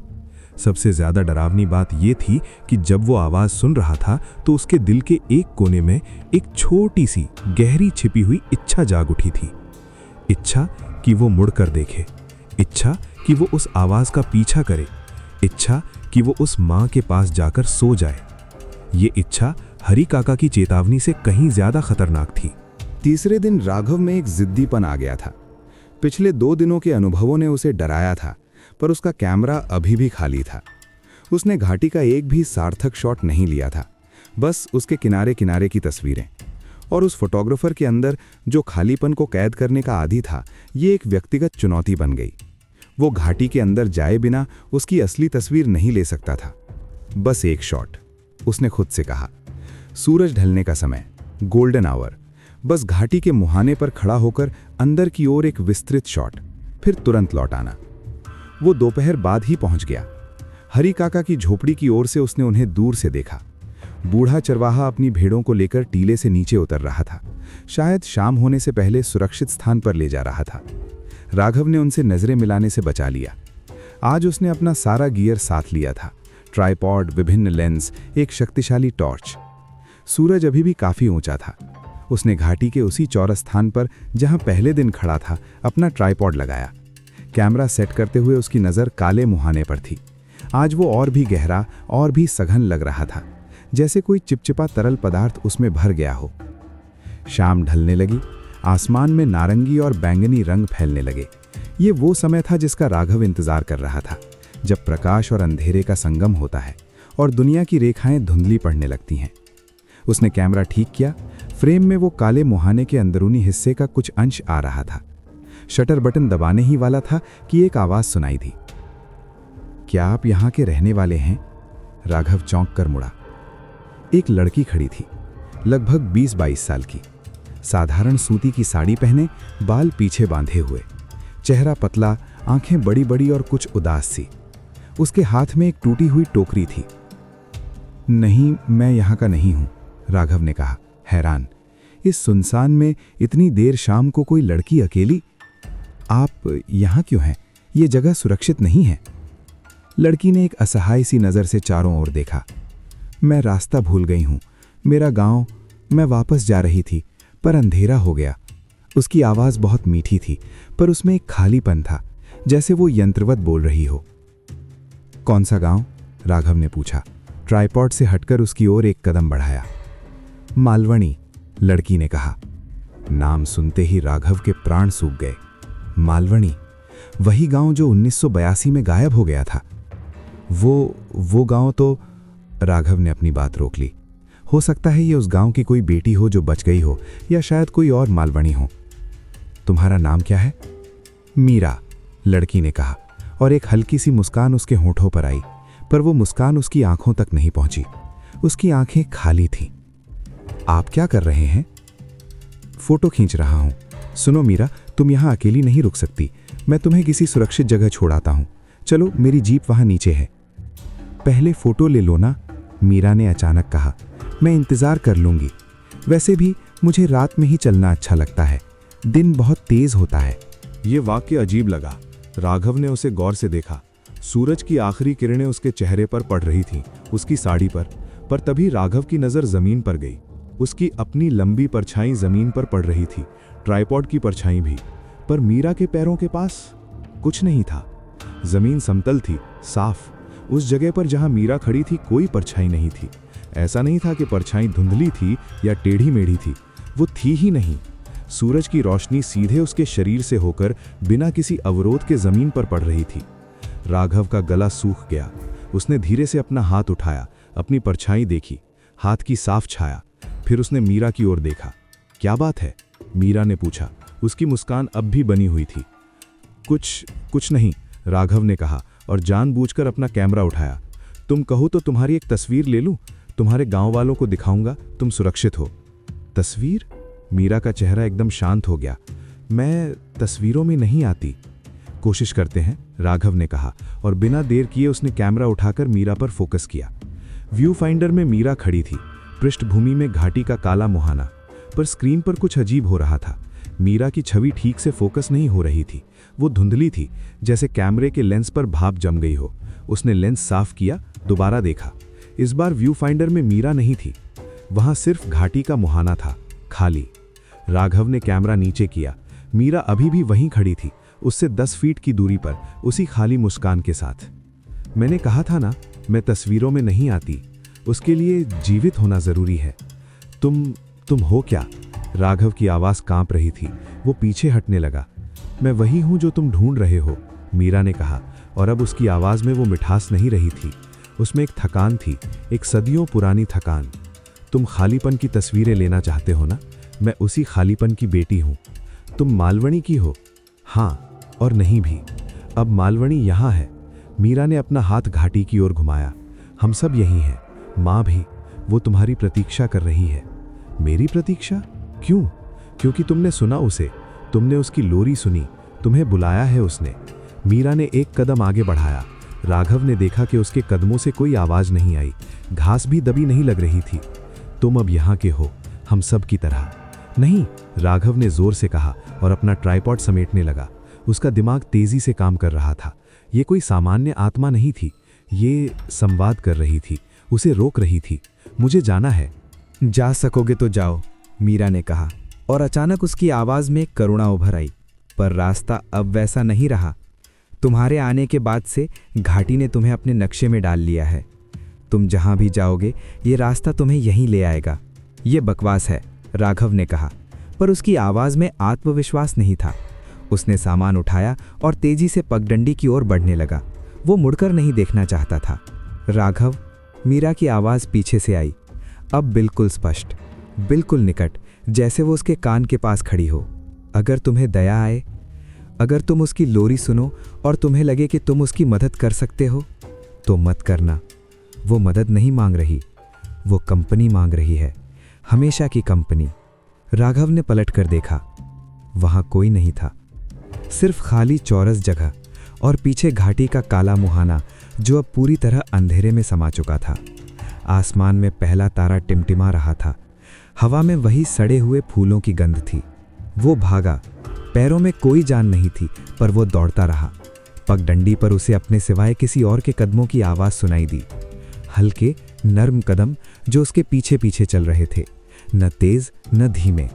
सबसे ज्यादा डरावनी बात यह थी कि जब वो आवाज सुन रहा था तो उसके दिल के एक कोने में एक छोटी सी गहरी छिपी हुई इच्छा जाग उठी थी। इच्छा कि वो मुड़कर देखे, इच्छा कि वो उस आवाज का पीछा करे, इच्छा कि वो उस मां के पास जाकर सो जाए। ये इच्छा हरी काका की चेतावनी से कहीं ज्यादा खतरनाक थी। तीसरे दिन राघव में एक जिद्दीपन आ गया था। पिछले 2 दिनों के अनुभवों ने उसे डराया था, पर उसका कैमरा अभी भी खाली था। उसने घाटी का एक भी सार्थक शॉट नहीं लिया था, बस उसके किनारे किनारे की तस्वीरें। और उस फोटोग्राफर के अंदर जो खालीपन को कैद करने का आदी था, ये एक व्यक्तिगत चुनौती बन गई। वो घाटी के अंदर जाए बिना उसकी असली तस्वीर नहीं ले सकता था। बस एक शॉट, उसने खुद से कहा। सूरज ढलने का समय, गोल्डन आवर। बस घाटी के मुहाने पर खड़ा होकर अंदर की ओर एक विस्तृत शॉट, फिर तुरंत लौट आना। वो दोपहर बाद ही पहुंच गया। हरी काका की झोपड़ी की ओर से उसने उन्हें दूर से देखा। बूढ़ा चरवाहा अपनी भेड़ों को लेकर टीले से नीचे उतर रहा था। शायद शाम होने से पहले सुरक्षित स्थान पर ले जा रहा था। राघव ने उनसे नजरें मिलाने से बचा लिया। आज उसने अपना सारा गियर साथ लिया था, ट्राइपॉड, विभिन्न लेंस, एक शक्तिशाली टॉर्च। सूरज अभी भी काफी ऊंचा था। उसने घाटी के उसी चौरस स्थान पर जहां पहले दिन खड़ा था अपना ट्राइपॉड लगाया। कैमरा सेट करते हुए उसकी नज़र काले मुहाने पर थी। आज वो और भी गहरा और भी सघन लग रहा था, जैसे कोई चिपचिपा तरल पदार्थ उसमें भर गया हो। शाम ढलने लगी। आसमान में नारंगी और बैंगनी रंग फैलने लगे। ये वो समय था जिसका राघव इंतजार कर रहा था, जब प्रकाश और अंधेरे का संगम होता है और दुनिया की रेखाएं धुंधली पड़ने लगती हैं। उसने कैमरा ठीक किया। फ्रेम में वो काले मुहाने के अंदरूनी हिस्से का कुछ अंश आ रहा था। शटर बटन दबाने ही वाला था कि एक आवाज सुनाई दी। क्या आप यहाँ के रहने वाले हैं? राघव चौंक कर मुड़ा। एक लड़की खड़ी थी, लगभग 20-22 साल की। साधारण सूती की साड़ी पहने, बाल पीछे बांधे हुए, चेहरा पतला, आंखें बड़ी बड़ी और कुछ उदास सी। उसके हाथ में एक टूटी हुई टोकरी थी। नहीं, मैं यहाँ का नहीं हूँ, राघव ने कहा, हैरान। इस सुनसान में इतनी देर शाम को कोई लड़की अकेली? आप यहाँ क्यों हैं? ये जगह सुरक्षित नहीं है। लड़की ने एक असहाय सी नज़र से चारों ओर देखा। मैं रास्ता भूल गई हूँ, मेरा गांव। मैं वापस जा रही थी, पर अंधेरा हो गया। उसकी आवाज़ बहुत मीठी थी, पर उसमें एक खालीपन था, जैसे वो यंत्रवत बोल रही हो। कौन सा गांव? राघव ने पूछा। ट्राइपॉड से हटकर उसकी ओर एक कदम बढ़ाया। मालवणी, लड़की ने कहा। नाम सुनते ही राघव के प्राण सूख गए। मालवणी, वही गांव जो 1982 में गायब हो गया था। वो गांव तो... राघव ने अपनी बात रोक ली। हो सकता है ये उस गांव की कोई बेटी हो जो बच गई हो, या शायद कोई और मालवणी हो। तुम्हारा नाम क्या है? मीरा, लड़की ने कहा, और एक हल्की सी मुस्कान उसके होठों पर आई, पर वो मुस्कान उसकी आंखों तक नहीं पहुंची। उसकी आंखें खाली थीं। आप क्या कर रहे हैं? फोटो खींच रहा हूं। सुनो मीरा, तुम यहां अकेली नहीं रुक सकती। मैं तुम्हें किसी सुरक्षित जगह छोड़ाता हूं। चलो, मेरी जीप वहां नीचे है। पहले फोटो ले लो ना, मीरा ने अचानक कहा। मैं इंतजार कर लूंगी। वैसे भी मुझे रात में ही चलना अच्छा लगता है, दिन बहुत तेज होता है। ये वाक्य अजीब लगा। राघव ने उसे गौर से देखा। सूरज की आखिरी किरणें उसके चेहरे पर पड़ रही थीं, उसकी साड़ी पर तभी राघव की नज़र जमीन पर गई। उसकी अपनी लंबी परछाई जमीन पर पड़ रही थी, ट्राइपॉड की परछाई भी। पर मीरा के पैरों के पास कुछ नहीं था। जमीन समतल थी, साफ। उस जगह पर जहां मीरा खड़ी थी कोई परछाई नहीं थी। ऐसा नहीं था कि परछाई धुंधली थी या टेढ़ी मेढ़ी थी, वो थी ही नहीं। सूरज की रोशनी सीधे उसके शरीर से होकर बिना किसी अवरोध के जमीन पर पड़ रही थी। राघव का गला सूख गया। उसने धीरे से अपना हाथ उठाया, अपनी परछाई देखी, हाथ की साफ छाया। फिर उसने मीरा की ओर देखा। क्या बात है? मीरा ने पूछा। उसकी मुस्कान अब भी बनी हुई थी। कुछ नहीं, राघव ने कहा और जानबूझकर अपना कैमरा उठाया। तुम कहो तो तुम्हारी एक तस्वीर ले लूं? तुम्हारे गांव वालों को दिखाऊंगा, तुम सुरक्षित हो। तस्वीर? मीरा का चेहरा एकदम शांत हो गया। मैं तस्वीरों में नहीं आती। कोशिश करते हैं, राघव ने कहा और बिना देर किए उसने कैमरा उठाकर मीरा पर फोकस किया। व्यू फाइंडर में मीरा खड़ी थी, पृष्ठभूमि में घाटी का काला मुहाना, पर स्क्रीन पर कुछ अजीब हो रहा था। मीरा की छवि ठीक से फोकस नहीं हो रही थी, वो धुंधली थी, जैसे कैमरे के लेंस पर भाप जम गई हो। उसने लेंस साफ किया, दोबारा देखा। इस बार व्यू फाइंडर में मीरा नहीं थी, वहां सिर्फ घाटी का मुहाना था, खाली। राघव ने कैमरा नीचे किया। मीरा अभी भी वहीं खड़ी थी, उससे 10 फीट की दूरी पर, उसी खाली मुस्कान के साथ। मैंने कहा था ना, मैं तस्वीरों में नहीं आती, उसके लिए जीवित होना जरूरी है। तुम हो क्या? राघव की आवाज कांप रही थी, वो पीछे हटने लगा। मैं वही हूं जो तुम ढूंढ रहे हो, मीरा ने कहा, और अब उसकी आवाज में वो मिठास नहीं रही थी, उसमें एक थकान थी, एक सदियों पुरानी थकान। तुम खालीपन की तस्वीरें लेना चाहते हो ना? मैं उसी खालीपन की बेटी हूं। तुम मालवणी की हो? हाँ और नहीं भी। अब मालवणी यहां है। मीरा ने अपना हाथ घाटी की ओर घुमाया। हम सब यही हैं, माँ भी, वो तुम्हारी प्रतीक्षा कर रही है। मेरी प्रतीक्षा? क्यों? क्योंकि तुमने सुना उसे, तुमने उसकी लोरी सुनी, तुम्हें बुलाया है उसने। मीरा ने एक कदम आगे बढ़ाया। राघव ने देखा कि उसके कदमों से कोई आवाज नहीं आई, घास भी दबी नहीं लग रही थी। तुम अब यहाँ के हो, हम सब की तरह। नहीं, राघव ने जोर से कहा और अपना ट्राइपॉड समेटने लगा। उसका दिमाग तेजी से काम कर रहा था। ये कोई सामान्य आत्मा नहीं थी, ये संवाद कर रही थी, उसे रोक रही थी। मुझे जाना है। जा सकोगे तो जाओ, मीरा ने कहा, और अचानक उसकी आवाज में करुणा उभर आई। पर रास्ता अब वैसा नहीं रहा। तुम्हारे आने के बाद से घाटी ने तुम्हें अपने नक्शे में डाल लिया है। तुम जहां भी जाओगे ये रास्ता तुम्हें यहीं ले आएगा। ये बकवास है, राघव ने कहा, पर उसकी आवाज में आत्मविश्वास नहीं था। उसने सामान उठाया और तेजी से पगडंडी की ओर बढ़ने लगा। वो मुड़कर नहीं देखना चाहता था। राघव, मीरा की आवाज पीछे से आई, अब बिल्कुल स्पष्ट, बिल्कुल निकट, जैसे वो उसके कान के पास खड़ी हो। अगर तुम्हें दया आए, अगर तुम उसकी लोरी सुनो और तुम्हें लगे कि तुम उसकी मदद कर सकते हो, तो मत करना। वो मदद नहीं मांग रही, वो कंपनी मांग रही है, हमेशा की कंपनी। राघव ने पलटकर देखा, वहां कोई नहीं था, सिर्फ खाली चौरस जगह और पीछे घाटी का काला मुहाना जो अब पूरी तरह अंधेरे में समा चुका था। आसमान में पहला तारा टिमटिमा रहा था। हवा में वही सड़े हुए फूलों की गंध थी। वो भागा, पैरों में कोई जान नहीं थी, पर वो दौड़ता रहा। पगडंडी पर उसे अपने सिवाय किसी और के कदमों की आवाज़ सुनाई दी, हल्के नर्म कदम जो उसके पीछे पीछे चल रहे थे, न तेज न धीमे,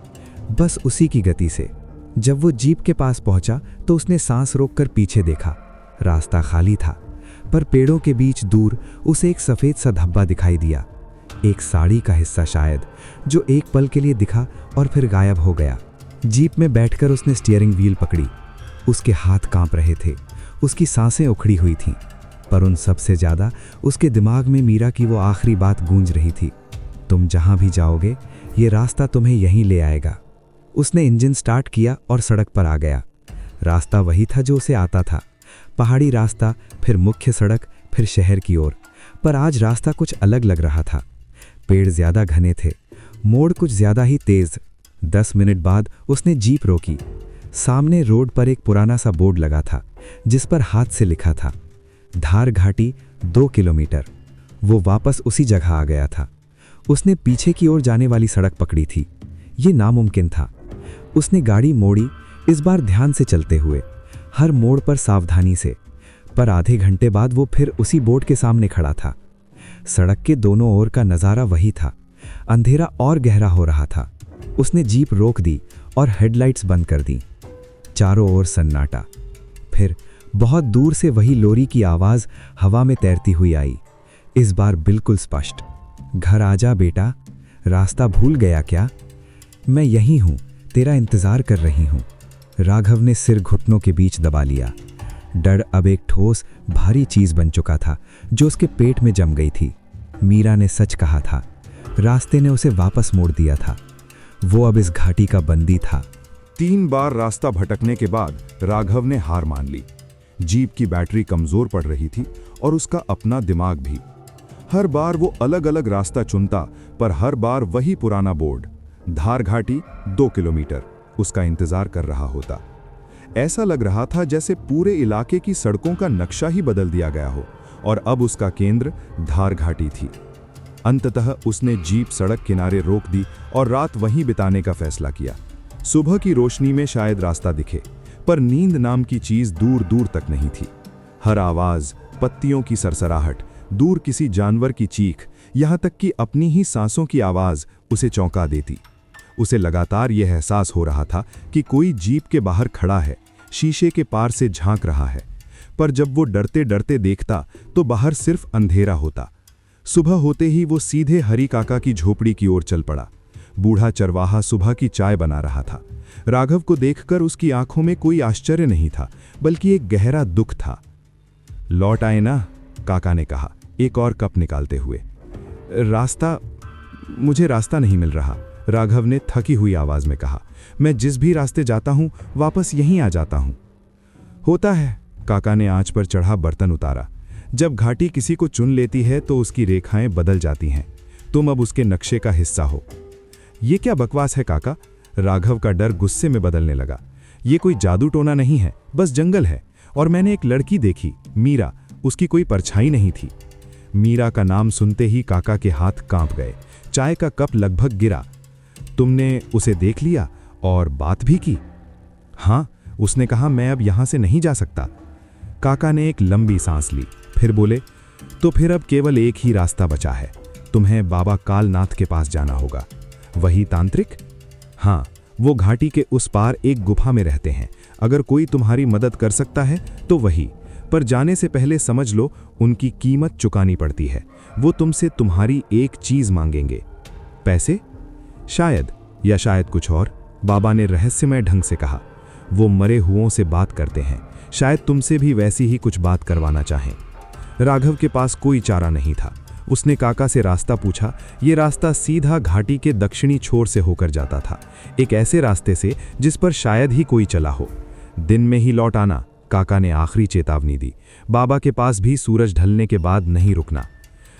बस उसी की गति से। जब वो जीप के पास पहुंचा तो उसने सांस रोककर पीछे देखा। रास्ता खाली था, पर पेड़ों के बीच दूर उसे एक सफ़ेद सा धब्बा दिखाई दिया, एक साड़ी का हिस्सा शायद, जो एक पल के लिए दिखा और फिर गायब हो गया। जीप में बैठकर उसने स्टीयरिंग व्हील पकड़ी। उसके हाथ कांप रहे थे, उसकी सांसें उखड़ी हुई थीं, पर उन सब से ज़्यादा उसके दिमाग में मीरा की वो आखिरी बात गूंज रही थी, तुम जहां भी जाओगे ये रास्ता तुम्हें यहीं ले आएगा। उसने इंजन स्टार्ट किया और सड़क पर आ गया। रास्ता वही था जो उसे आता था, पहाड़ी रास्ता, फिर मुख्य सड़क, फिर शहर की ओर। पर आज रास्ता कुछ अलग लग रहा था। पेड़ ज़्यादा घने थे, मोड़ कुछ ज़्यादा ही तेज़। 10 मिनट बाद उसने जीप रोकी। सामने रोड पर एक पुराना सा बोर्ड लगा था जिस पर हाथ से लिखा था, धार घाटी 2 किलोमीटर। वो वापस उसी जगह आ गया था। उसने पीछे की ओर जाने वाली सड़क पकड़ी थी। ये नामुमकिन था। उसने गाड़ी मोड़ी, इस बार ध्यान से चलते हुए, हर मोड़ पर सावधानी से। पर आधे घंटे बाद वो फिर उसी बोर्ड के सामने खड़ा था। सड़क के दोनों ओर का नज़ारा वही था, अंधेरा और गहरा हो रहा था। उसने जीप रोक दी और हेडलाइट्स बंद कर दी। चारों ओर सन्नाटा। फिर बहुत दूर से वही लोरी की आवाज़ हवा में तैरती हुई आई, इस बार बिल्कुल स्पष्ट, घर आजा बेटा, रास्ता भूल गया क्या? मैं यहीं हूँ, तेरा इंतज़ार कर रही हूँ। राघव ने सिर घुटनों के बीच दबा लिया। डर अब एक ठोस भारी चीज़ बन चुका था जो उसके पेट में जम गई थी। मीरा ने सच कहा था, रास्ते ने उसे वापस मोड़ दिया था। वो अब इस घाटी का बंदी था। 3 बार रास्ता भटकने के बाद राघव ने हार मान ली। जीप की बैटरी कमजोर पड़ रही थी और उसका अपना दिमाग भी। हर बार वो अलग अलग रास्ता चुनता, पर हर बार वही पुराना बोर्ड, धार घाटी 2 किलोमीटर, उसका इंतजार कर रहा होता। ऐसा लग रहा था जैसे पूरे इलाके की सड़कों का नक्शा ही बदल दिया गया हो और अब उसका केंद्र धार घाटी थी। अंततः उसने जीप सड़क किनारे रोक दी और रात वहीं बिताने का फैसला किया। सुबह की रोशनी में शायद रास्ता दिखे, पर नींद नाम की चीज दूर दूर तक नहीं थी। हर आवाज, पत्तियों की सरसराहट, दूर किसी जानवर की चीख, यहां तक कि अपनी ही सांसों की आवाज उसे चौंका देती। उसे लगातार यह एहसास हो रहा था कि कोई जीप के बाहर खड़ा है, शीशे के पार से झांक रहा है। पर जब वो डरते डरते देखता तो बाहर सिर्फ अंधेरा होता। सुबह होते ही वो सीधे हरी काका की झोपड़ी की ओर चल पड़ा। बूढ़ा चरवाहा सुबह की चाय बना रहा था। राघव को देखकर उसकी आंखों में कोई आश्चर्य नहीं था, बल्कि एक गहरा दुख था। लौट आए ना, काका ने कहा, एक और कप निकालते हुए। मुझे रास्ता नहीं मिल रहा, राघव ने थकी हुई आवाज में कहा। मैं जिस भी रास्ते जाता हूं वापस यहीं आ जाता हूं। होता है, काका ने आंच पर चढ़ा बर्तन उतारा। जब घाटी किसी को चुन लेती है तो उसकी रेखाएं बदल जाती हैं। तुम अब उसके नक्शे का हिस्सा हो। ये क्या बकवास है काका? राघव का डर गुस्से में बदलने लगा। ये कोई जादू टोना नहीं है, बस जंगल है। और मैंने एक लड़की देखी, मीरा, उसकी कोई परछाई नहीं थी। मीरा का नाम सुनते ही काका के हाथ कांप गए। चाय का कप लगभग गिरा। तुमने उसे देख लिया और बात भी की? हाँ, उसने कहा मैं अब यहां से नहीं जा सकता। काका ने एक लंबी सांस ली, फिर बोले, तो फिर अब केवल एक ही रास्ता बचा है। तुम्हें बाबा कालनाथ के पास जाना होगा। वही तांत्रिक? हाँ, वो घाटी के उस पार एक गुफा में रहते हैं। अगर कोई तुम्हारी मदद कर सकता है तो वही, पर जाने से पहले समझ लो उनकी कीमत चुकानी पड़ती है। वो तुमसे तुम्हारी एक चीज मांगेंगे। पैसे? शायद, या शायद कुछ और, बाबा ने रहस्यमय ढंग से कहा। वो मरे हुओं से बात करते हैं, शायद तुमसे भी वैसी ही कुछ बात करवाना चाहें। राघव के पास कोई चारा नहीं था। उसने काका से रास्ता पूछा। ये रास्ता सीधा घाटी के दक्षिणी छोर से होकर जाता था, एक ऐसे रास्ते से जिस पर शायद ही कोई चला हो। दिन में ही लौट आना, काका ने आखिरी चेतावनी दी। बाबा के पास भी सूरज ढलने के बाद नहीं रुकना।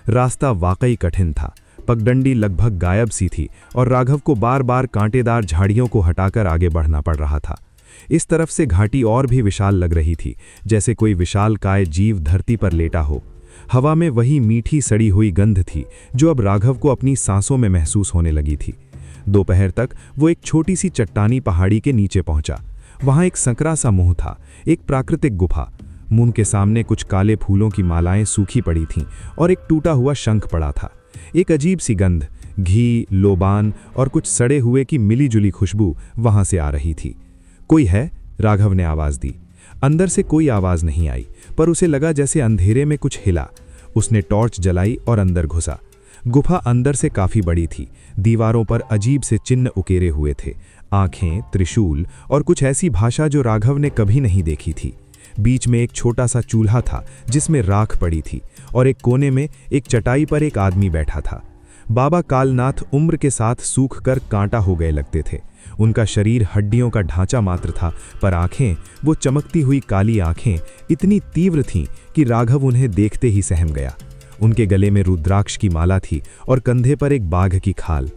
रास्ता वाकई कठिन था। पगडंडी लगभग गायब सी थी और राघव को बार बार कांटेदार झाड़ियों को हटाकर आगे बढ़ना पड़ रहा था। इस तरफ से घाटी और भी विशाल लग रही थी, जैसे कोई विशालकाय जीव धरती पर लेटा हो। हवा में वही मीठी सड़ी हुई गंध थी जो अब राघव को अपनी सांसों में महसूस होने लगी थी। दोपहर तक वो एक छोटी सी चट्टानी पहाड़ी के नीचे पहुंचा। वहां एक संकरा सा मुंह था, एक प्राकृतिक गुफा। मुंह के सामने कुछ काले फूलों की मालाएं सूखी पड़ी थीं और एक टूटा हुआ शंख पड़ा था। एक अजीब सी गंध, घी, लोबान और कुछ सड़े हुए की मिलीजुली खुशबू वहां से आ रही थी। कोई है? राघव ने आवाज दी। अंदर से कोई आवाज नहीं आई, पर उसे लगा जैसे अंधेरे में कुछ हिला। उसने टॉर्च जलाई और अंदर घुसा। गुफा अंदर से काफी बड़ी थी। दीवारों पर अजीब से चिन्ह उकेरे हुए थे, आंखें, त्रिशूल और कुछ ऐसी भाषा जो राघव ने कभी नहीं देखी थी। बीच में एक छोटा सा चूल्हा था जिसमें राख पड़ी थी और एक कोने में एक चटाई पर एक आदमी बैठा था। बाबा कालनाथ उम्र के साथ सूख कर कांटा हो गए लगते थे। उनका शरीर हड्डियों का ढांचा मात्र था, पर आंखें, वो चमकती हुई काली आंखें इतनी तीव्र थीं कि राघव उन्हें देखते ही सहम गया। उनके गले में रुद्राक्ष की माला थी और कंधे पर एक बाघ की खाल।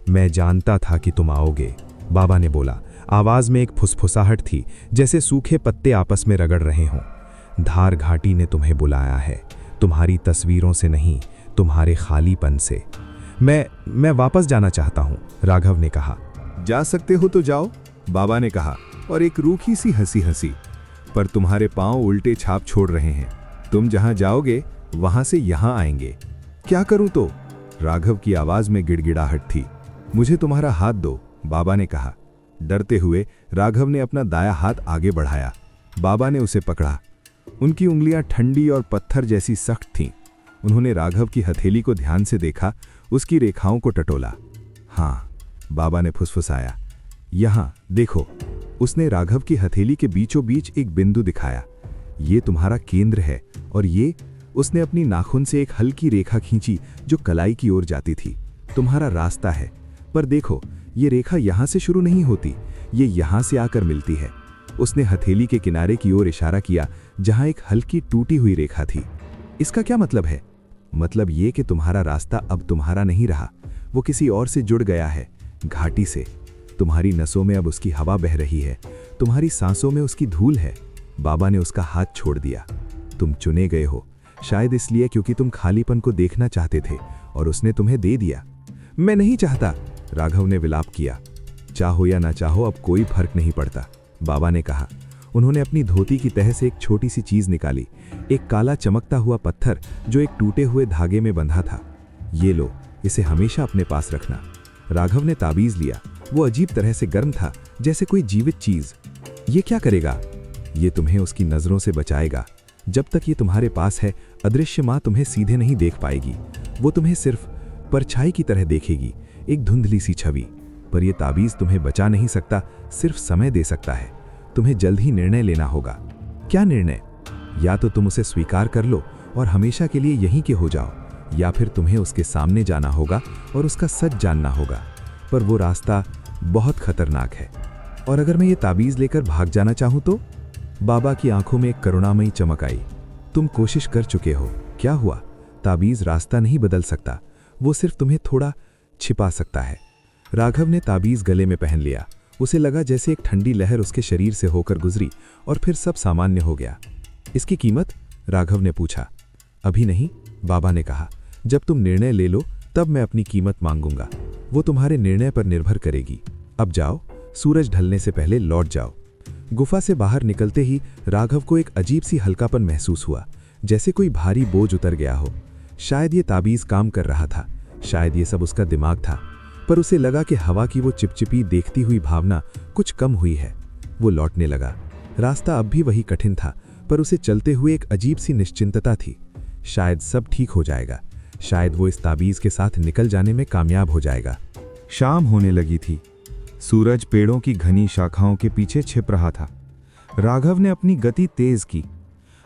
मैं जानता था कि तुम आओगे, बाबा ने बोला। आवाज में एक फुसफुसाहट थी, जैसे सूखे पत्ते आपस में रगड़ रहे हों। धार घाटी ने तुम्हें बुलाया है, तुम्हारी तस्वीरों से नहीं, तुम्हारे खालीपन से। मैं वापस जाना चाहता हूं, राघव ने कहा। जा सकते हो तो जाओ, बाबा ने कहा और एक रूखी सी हंसी हंसी। पर तुम्हारे पांव उल्टे छाप छोड़ रहे हैं। तुम जहां जाओगे वहां से यहां आएंगे। क्या करूं तो? राघव की आवाज में गिड़गिड़ाहट थी। मुझे तुम्हारा हाथ दो, बाबा ने कहा। डरते हुए राघव ने अपना दाया हाथ आगे बढ़ाया। बाबा ने उसे पकड़ा। उनकी उंगलियां ठंडी और पत्थर जैसी सख्त थीं। उन्होंने राघव की हथेली को ध्यान से देखा, उसकी रेखाओं को टटोला। हाँ, बाबा ने फुसफुसाया। यहां देखो। उसने राघव की हथेली के बीचों बीच एक बिंदु दिखाया। ये तुम्हारा केंद्र है और ये, उसने अपनी नाखून से एक हल्की रेखा खींची जो कलाई की ओर जाती थी, तुम्हारा रास्ता है। पर देखो, ये रेखा यहां से शुरू नहीं होती, ये यहां से आकर मिलती है। उसने हथेली के किनारे की ओर इशारा किया जहां एक हल्की टूटी हुई रेखा थी। इसका क्या मतलब है? मतलब ये कि तुम्हारा रास्ता अब तुम्हारा नहीं रहा, वो किसी और से जुड़ गया है, घाटी से। तुम्हारी नसों में अब उसकी हवा बह रही है, तुम्हारी सांसों में उसकी धूल है। बाबा ने उसका हाथ छोड़ दिया। तुम चुने गए हो, शायद इसलिए क्योंकि तुम खालीपन को देखना चाहते थे और उसने तुम्हें दे दिया। मैं नहीं चाहता, राघव ने विलाप किया। चाहो या ना चाहो अब कोई फर्क नहीं पड़ता, बाबा ने कहा। उन्होंने अपनी धोती की तह से एक छोटी सी चीज निकाली, एक काला चमकता हुआ पत्थर जो एक टूटे हुए धागे में बंधा था। ये लो, इसे हमेशा अपने पास रखना। राघव ने ताबीज लिया। वो अजीब तरह से गर्म था, जैसे कोई जीवित चीज। ये क्या करेगा? ये तुम्हें उसकी नजरों से बचाएगा। जब तक ये तुम्हारे पास है, अदृश्य माँ तुम्हें सीधे नहीं देख पाएगी। वो तुम्हें सिर्फ परछाई की तरह देखेगी, एक धुंधली सी छवि। पर यह ताबीज तुम्हें बचा नहीं सकता, सिर्फ समय दे सकता है। तुम्हें जल्द ही निर्णय लेना होगा। क्या निर्णय? या तो तुम उसे स्वीकार कर लो और हमेशा के लिए यहीं के हो जाओ, या फिर तुम्हें उसके सामने जाना होगा और उसका सच जानना होगा। पर वो रास्ता बहुत खतरनाक है। और अगर मैं ये ताबीज लेकर भाग जाना चाहूं तो? बाबा की आंखों में एक करुणामयी चमक आई। तुम कोशिश कर चुके हो, क्या हुआ? ताबीज रास्ता नहीं बदल सकता, वो सिर्फ तुम्हें थोड़ा छिपा सकता है। राघव ने ताबीज गले में पहन लिया। उसे लगा जैसे एक ठंडी लहर उसके शरीर से होकर गुजरी और फिर सब सामान्य हो गया। इसकी कीमत? राघव ने पूछा। अभी नहीं, बाबा ने कहा। जब तुम निर्णय ले लो तब मैं अपनी कीमत मांगूंगा। वो तुम्हारे निर्णय पर निर्भर करेगी। अब जाओ, सूरज ढलने से पहले लौट जाओ। गुफा से बाहर निकलते ही राघव को एक अजीब सी हल्कापन महसूस हुआ, जैसे कोई भारी बोझ उतर गया हो। शायद ये ताबीज काम कर रहा था, शायद ये सब उसका दिमाग था। पर उसे लगा कि हवा की वो चिपचिपी देखती हुई भावना कुछ कम हुई है। वो लौटने लगा। रास्ता अब भी वही कठिन था, पर उसे चलते हुए एक अजीब सी निश्चिंतता थी। शायद सब ठीक हो जाएगा, शायद वो इस ताबीज के साथ निकल जाने में कामयाब हो जाएगा। शाम होने लगी थी। सूरज पेड़ों की घनी शाखाओं के पीछे छिप रहा था। राघव ने अपनी गति तेज की।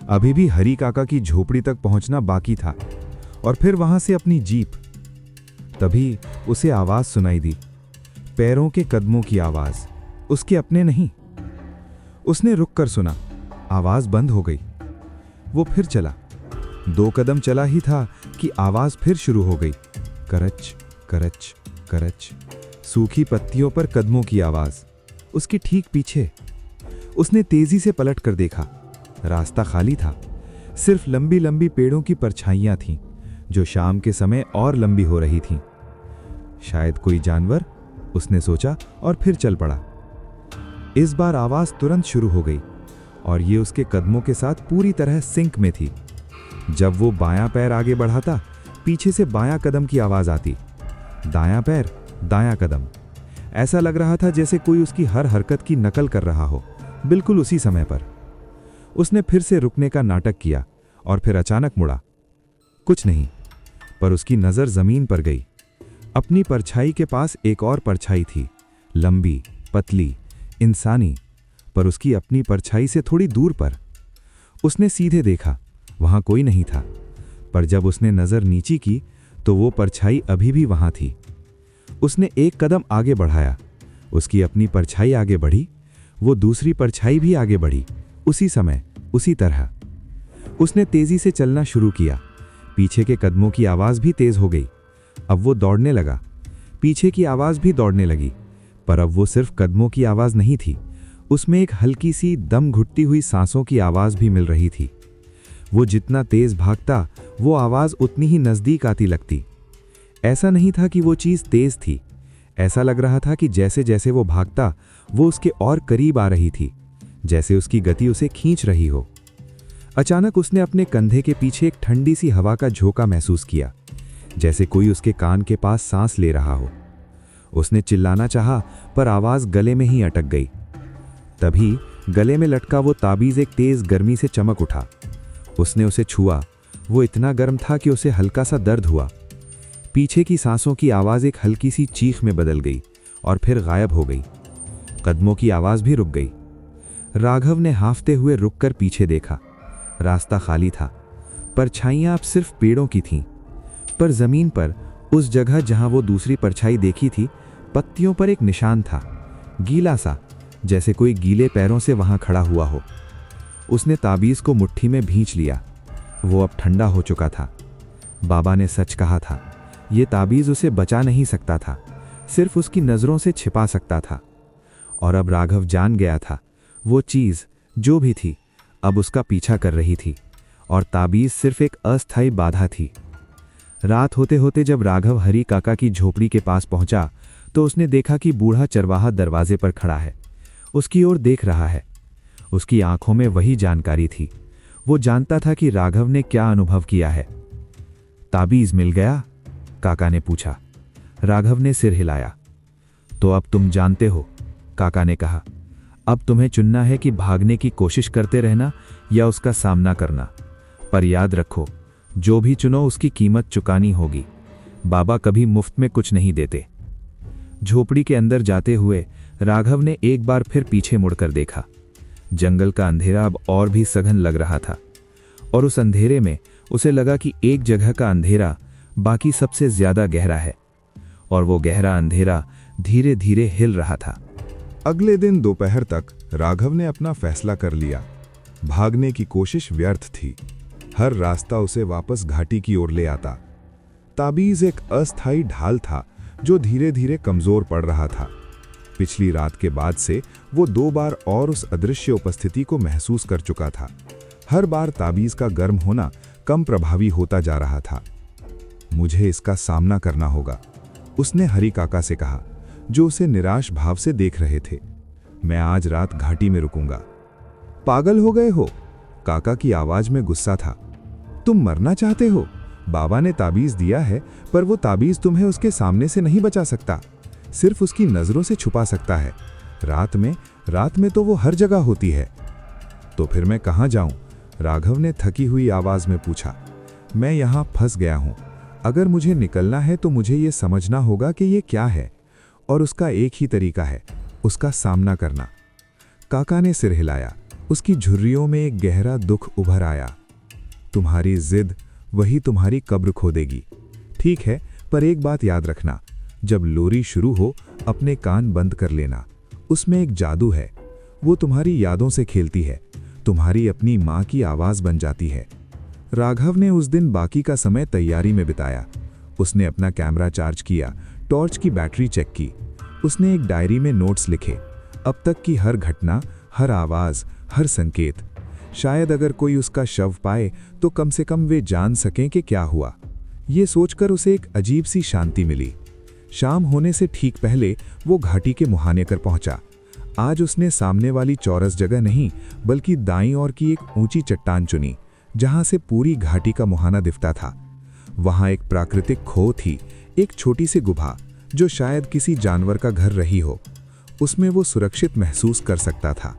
अभी भी हरी काका की झोपड़ी तक पहुंचना बाकी था, और फिर वहां से अपनी जीप। तभी उसे आवाज सुनाई दी, पैरों के कदमों की आवाज, उसके अपने नहीं। उसने रुककर सुना, आवाज बंद हो गई। वो फिर चला। 2 कदम चला ही था कि आवाज फिर शुरू हो गई। करच करच करच, सूखी पत्तियों पर कदमों की आवाज। उसके ठीक पीछे। उसने तेजी से पलट कर देखा। रास्ता खाली था, सिर्फ लंबी लंबी पेड़ों की परछाइयां थीं, जो शाम के समय और लंबी हो रही थीं। शायद कोई जानवर, उसने सोचा और फिर चल पड़ा। इस बार आवाज तुरंत शुरू हो गई और ये उसके कदमों के साथ पूरी तरह सिंक में थी। जब वो बायां पैर आगे बढ़ाता, पीछे से बायां कदम की आवाज आती। दायां पैर, दायां कदम। ऐसा लग रहा था जैसे कोई उसकी हर हरकत की नकल कर रहा हो, बिल्कुल उसी समय पर। उसने फिर से रुकने का नाटक किया और फिर अचानक मुड़ा। कुछ नहीं, पर उसकी नजर जमीन पर गई। अपनी परछाई के पास एक और परछाई थी, लंबी, पतली, इंसानी, पर उसकी अपनी परछाई से थोड़ी दूर पर। उसने सीधे देखा, वहां कोई नहीं था, पर जब उसने नजर नीची की तो वो परछाई अभी भी वहां थी। उसने एक कदम आगे बढ़ाया, उसकी अपनी परछाई आगे बढ़ी, वो दूसरी परछाई भी आगे बढ़ी, उसी समय, उसी तरह। उसने तेजी से चलना शुरू किया। पीछे के कदमों की आवाज भी तेज हो गई। अब वो दौड़ने लगा। पीछे की आवाज भी दौड़ने लगी, पर अब वो सिर्फ कदमों की आवाज नहीं थी, उसमें एक हल्की सी दम घुटती हुई सांसों की आवाज भी मिल रही थी। वो जितना तेज भागता, वो आवाज उतनी ही नजदीक आती लगती। ऐसा नहीं था कि वो चीज तेज थी, ऐसा लग रहा था कि जैसे जैसे वो भागता, वो उसके और करीब आ रही थी, जैसे उसकी गति उसे खींच रही हो। अचानक उसने अपने कंधे के पीछे एक ठंडी सी हवा का झोंका महसूस किया, जैसे कोई उसके कान के पास सांस ले रहा हो। उसने चिल्लाना चाहा, पर आवाज गले में ही अटक गई। तभी गले में लटका वो ताबीज एक तेज गर्मी से चमक उठा। उसने उसे छुआ। वो इतना गर्म था कि उसे हल्का सा दर्द हुआ। पीछे की सांसों की आवाज एक हल्की सी चीख में बदल गई और फिर गायब हो गई। कदमों की आवाज भी रुक गई। राघव ने हांफते हुए रुककर पीछे देखा। रास्ता खाली था, परछाइयां अब सिर्फ पेड़ों की थीं, पर जमीन पर, उस जगह जहां वो दूसरी परछाई देखी थी, पत्तियों पर एक निशान था, गीला सा, जैसे कोई गीले पैरों से वहां खड़ा हुआ हो। उसने ताबीज़ को मुट्ठी में भींच लिया। वो अब ठंडा हो चुका था। बाबा ने सच कहा था, ये ताबीज़ उसे बचा नहीं सकता था, सिर्फ उसकी नज़रों से छिपा सकता था। और अब राघव जान गया था, वो चीज़ जो भी थी अब उसका पीछा कर रही थी, और ताबीज़ सिर्फ एक अस्थायी बाधा थी। रात होते होते जब राघव हरी काका की झोपड़ी के पास पहुंचा तो उसने देखा कि बूढ़ा चरवाहा दरवाजे पर खड़ा है, उसकी ओर देख रहा है। उसकी आंखों में वही जानकारी थी। वो जानता था कि राघव ने क्या अनुभव किया है। ताबीज़ मिल गया? काका ने पूछा। राघव ने सिर हिलाया। तो अब तुम जानते हो, काका ने कहा। अब तुम्हें चुनना है कि भागने की कोशिश करते रहना या उसका सामना करना। पर याद रखो, जो भी चुनो उसकी कीमत चुकानी होगी। बाबा कभी मुफ्त में कुछ नहीं देते। झोपड़ी के अंदर जाते हुए राघव ने एक बार फिर पीछे मुड़कर देखा। जंगल का अंधेरा अब और भी सघन लग रहा था, और उस अंधेरे में उसे लगा कि एक जगह का अंधेरा बाकी सबसे ज्यादा गहरा है, और वो गहरा अंधेरा धीरे धीरे हिल रहा था। अगले दिन दोपहर तक राघव ने अपना फैसला कर लिया। भागने की कोशिश व्यर्थ थी। हर रास्ता उसे वापस घाटी की ओर ले आता। ताबीज़ एक अस्थायी ढाल था जो धीरे धीरे कमजोर पड़ रहा था। पिछली रात के बाद से वो 2 बार और उस अदृश्य उपस्थिति को महसूस कर चुका था। हर बार ताबीज़ का गर्म होना कम प्रभावी होता जा रहा था। मुझे इसका सामना करना होगा, उसने हरी काका से कहा, जो उसे निराश भाव से देख रहे थे। मैं आज रात घाटी में रुकूंगा। पागल हो गए हो? काका की आवाज में गुस्सा था। तुम मरना चाहते हो? बाबा ने ताबीज़ दिया है, पर वो ताबीज़ तुम्हें उसके सामने से नहीं बचा सकता, सिर्फ उसकी नजरों से छुपा सकता है। रात में तो वो हर जगह होती है। तो फिर मैं कहाँ जाऊं? राघव ने थकी हुई आवाज में पूछा। मैं यहां फंस गया हूं। अगर मुझे निकलना है तो मुझे ये समझना होगा कि ये क्या है, और उसका एक ही तरीका है, उसका सामना करना। काका ने सिर हिलाया। उसकी झुर्रियों में एक गहरा दुख उभर आया। तुम्हारी जिद वही तुम्हारी कब्र खोदेगी। ठीक है, पर एक बात याद रखना, जब लोरी शुरू हो अपने कान बंद कर लेना। उसमें एक जादू है, वो तुम्हारी यादों से खेलती है, तुम्हारी अपनी माँ की आवाज बन जाती है। राघव ने उस दिन बाकी का समय तैयारी में बिताया। उसने अपना कैमरा चार्ज किया, टॉर्च की बैटरी चेक की। उसने एक डायरी में नोट्स लिखे, अब तक की हर घटना, हर आवाज, हर संकेत। शायद अगर कोई उसका शव पाए तो कम से कम वे जान सकें कि क्या हुआ। ये सोचकर उसे एक अजीब सी शांति मिली। शाम होने से ठीक पहले वो घाटी के मुहाने कर पहुंचा। आज उसने सामने वाली चौरस जगह नहीं, बल्कि दाईं ओर की एक ऊंची चट्टान चुनी, जहां से पूरी घाटी का मुहाना दिखता था। वहां एक प्राकृतिक खो थी, एक छोटी सी गुफा जो शायद किसी जानवर का घर रही हो। उसमें वो सुरक्षित महसूस कर सकता था।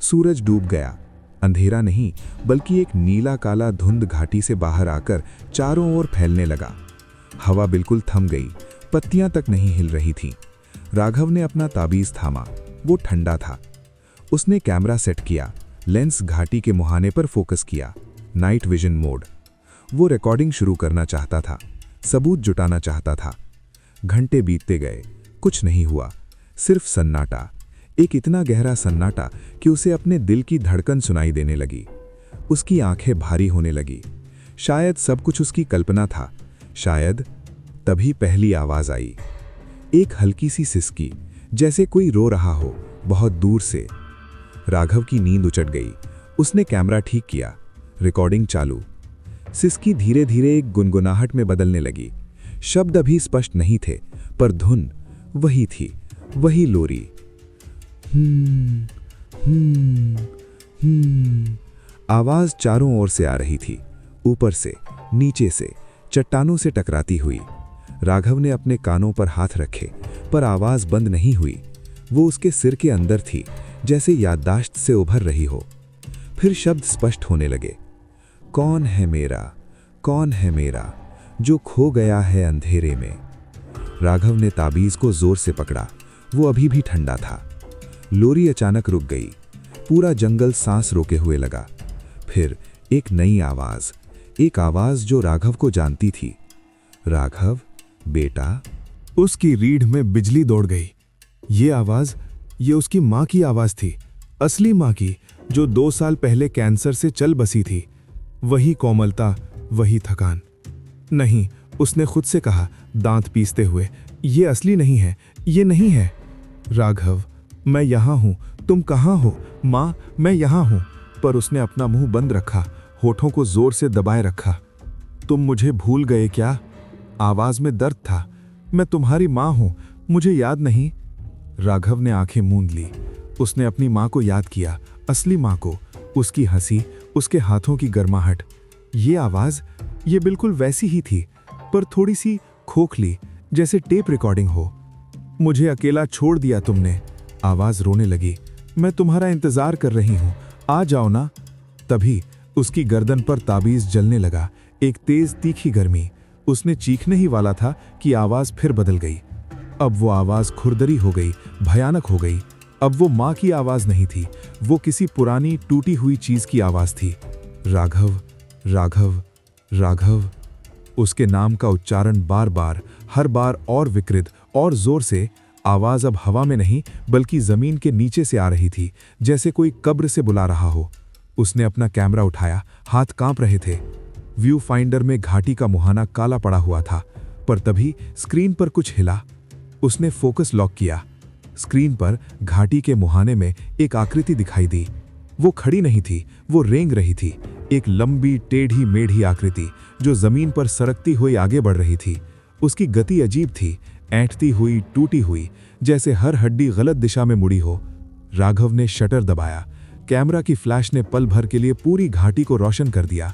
सूरज डूब गया। अंधेरा नहीं, बल्कि एक नीला काला धुंध घाटी से बाहर आकर चारों ओर फैलने लगा। हवा बिल्कुल थम गई, पत्तियां तक नहीं हिल रही थीं। राघव ने अपना ताबीज़ थामा। वो ठंडा था। उसने कैमरा सेट किया, लेंस घाटी के मुहाने पर फोकस किया। Night vision mode. वो रिकॉर्डिंग शुरू करना चाहता था, सबूत जुटाना चाहता था। घंटे बीतते गए, कुछ नहीं हुआ, सिर्फ सन्नाटा। एक इतना गहरा सन्नाटा कि उसे अपने दिल की धड़कन सुनाई देने लगी। उसकी आंखें भारी होने लगी। शायद सब कुछ उसकी कल्पना था। शायद तभी पहली आवाज आई, एक हल्की सी सिसकी, जैसे कोई रो रहा हो, बहुत दूर से। राघव की नींद उचट गई। उसने कैमरा ठीक किया, रिकॉर्डिंग चालू। सिसकी धीरे धीरे एक गुनगुनाहट में बदलने लगी। शब्द अभी स्पष्ट नहीं थे, पर धुन वही थी, वही लोरी। आवाज चारों ओर से आ रही थी, ऊपर से, नीचे से, चट्टानों से टकराती हुई। राघव ने अपने कानों पर हाथ रखे, पर आवाज बंद नहीं हुई। वो उसके सिर के अंदर थी, जैसे याददाश्त से उभर रही हो। फिर शब्द स्पष्ट होने लगे। कौन है मेरा, कौन है मेरा, जो खो गया है अंधेरे में। राघव ने ताबीज को जोर से पकड़ा। वो अभी भी ठंडा था। लोरी अचानक रुक गई। पूरा जंगल सांस रोके हुए लगा। फिर एक नई आवाज, एक आवाज जो राघव को जानती थी। राघव, बेटा। उसकी रीढ़ में बिजली दौड़ गई। ये आवाज ये उसकी माँ की आवाज़ थी, असली माँ की, जो 2 साल पहले कैंसर से चल बसी थी। वही कोमलता, वही थकान। नहीं, उसने खुद से कहा, दांत पीसते हुए, ये असली नहीं है, ये नहीं है। राघव, मैं यहाँ हूँ, तुम कहाँ हो? माँ, मैं यहाँ हूँ। पर उसने अपना मुंह बंद रखा, होठों को जोर से दबाए रखा। तुम मुझे भूल गए क्या? आवाज में दर्द था। मैं तुम्हारी माँ हूँ, मुझे याद नहीं? राघव ने आंखें मूंद ली। उसने अपनी माँ को याद किया, असली माँ को, उसकी हंसी, उसके हाथों की गर्माहट। ये आवाज, ये बिल्कुल वैसी ही थी, पर थोड़ी सी खोखली, जैसे टेप रिकॉर्डिंग हो। मुझे अकेला छोड़ दिया तुमने, आवाज रोने लगी। मैं तुम्हारा इंतजार कर रही हूँ, आ जाओ ना। तभी उसकी गर्दन पर ताबीज जलने लगा, एक तेज तीखी गर्मी। उसने चीखने ही वाला था कि आवाज फिर बदल गई। अब वो आवाज खुरदरी हो गई, भयानक हो गई। अब वो माँ की आवाज नहीं थी, वो किसी पुरानी टूटी हुई चीज की आवाज थी। राघव, राघव, राघव। उसके नाम का उच्चारण बार बार, हर बार और विकृत और जोर से। आवाज अब हवा में नहीं, बल्कि जमीन के नीचे से आ रही थी, जैसे कोई कब्र से बुला रहा हो। उसने अपना कैमरा उठाया, हाथ कांप रहे थे। व्यू फाइंडर में घाटी का मुहाना काला पड़ा हुआ था, पर तभी स्क्रीन पर कुछ हिला। उसने फोकस लॉक किया। स्क्रीन पर घाटी के मुहाने में एक आकृति दिखाई दी। वो खड़ी नहीं थी, वो रेंग रही थी, एक लंबी टेढ़ी मेढ़ी आकृति जो जमीन पर सरकती हुई आगे बढ़ रही थी। उसकी गति अजीब थी, ऐंठती हुई, टूटी हुई, जैसे हर हड्डी गलत दिशा में मुड़ी हो। राघव ने शटर दबाया। कैमरा की फ्लैश ने पल भर के लिए पूरी घाटी को रोशन कर दिया।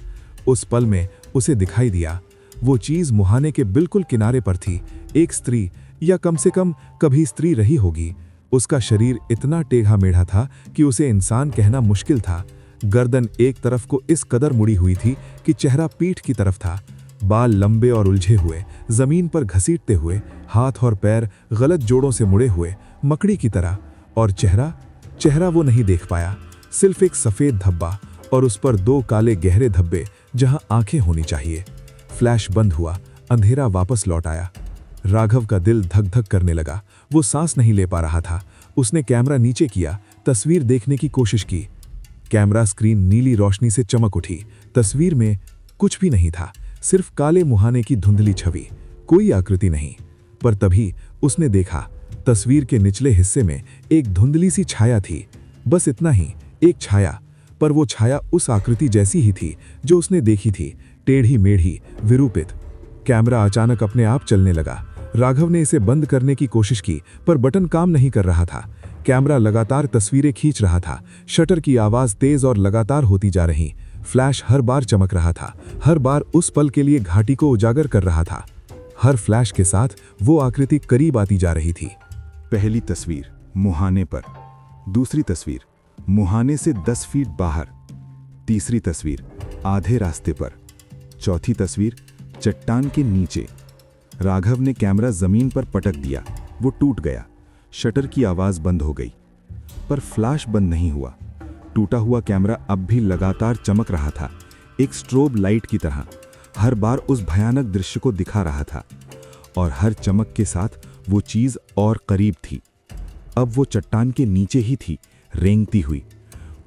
उस पल में उसे दिखाई दिया, वो चीज मुहाने के बिल्कुल किनारे पर थी, एक स्त्री, या कम से कम कभी स्त्री रही होगी। उसका शरीर इतना टेढ़ा मेढ़ा था कि उसे इंसान कहना मुश्किल था। गर्दन एक तरफ को इस कदर मुड़ी हुई थी कि चेहरा पीठ की तरफ था। बाल लंबे और उलझे हुए, जमीन पर घसीटते हुए, हाथ और पैर गलत जोड़ों से मुड़े हुए, मकड़ी की तरह। और चेहरा वो नहीं देख पाया, सिर्फ एक सफेद धब्बा, और उस पर 2 काले गहरे धब्बे जहां आंखें होनी चाहिए। फ्लैश बंद हुआ, अंधेरा वापस लौट आया। राघव का दिल धक धक करने लगा। वो सांस नहीं ले पा रहा था। उसने कैमरा नीचे किया, तस्वीर देखने की कोशिश की। कैमरा स्क्रीन नीली रोशनी से चमक उठी। तस्वीर में कुछ भी नहीं था, सिर्फ काले मुहाने की धुंधली छवि, कोई आकृति नहीं। पर तभी उसने देखा, तस्वीर के निचले हिस्से में एक धुंधली सी छाया थी। बस इतना ही, एक छाया। पर वो छाया उस आकृति जैसी ही थी जो उसने देखी थी, टेढ़ी मेढ़ी, विरूपित। कैमरा अचानक अपने आप चलने लगा। राघव ने इसे बंद करने की कोशिश की, पर बटन काम नहीं कर रहा था। कैमरा लगातार तस्वीरें खींच रहा था। शटर की आवाज तेज और लगातार होती जा रही। फ्लैश हर बार चमक रहा था, हर बार उस पल के लिए घाटी को उजागर कर रहा था। हर फ्लैश के साथ वो आकृति करीब आती जा रही थी। पहली तस्वीर मुहाने पर, दूसरी तस्वीर मुहाने से 10 फीट बाहर, तीसरी तस्वीर आधे रास्ते पर, चौथी तस्वीर चट्टान के नीचे। राघव ने कैमरा जमीन पर पटक दिया। वो टूट गया। शटर की आवाज बंद हो गई, पर फ्लैश बंद नहीं हुआ। टूटा हुआ कैमरा अब भी लगातार चमक रहा था, एक स्ट्रोब लाइट की तरह। हर बार उस भयानक दृश्य को दिखा रहा था, और हर चमक के साथ वो चीज और करीब थी। अब वो चट्टान के नीचे ही थी, रेंगती हुई।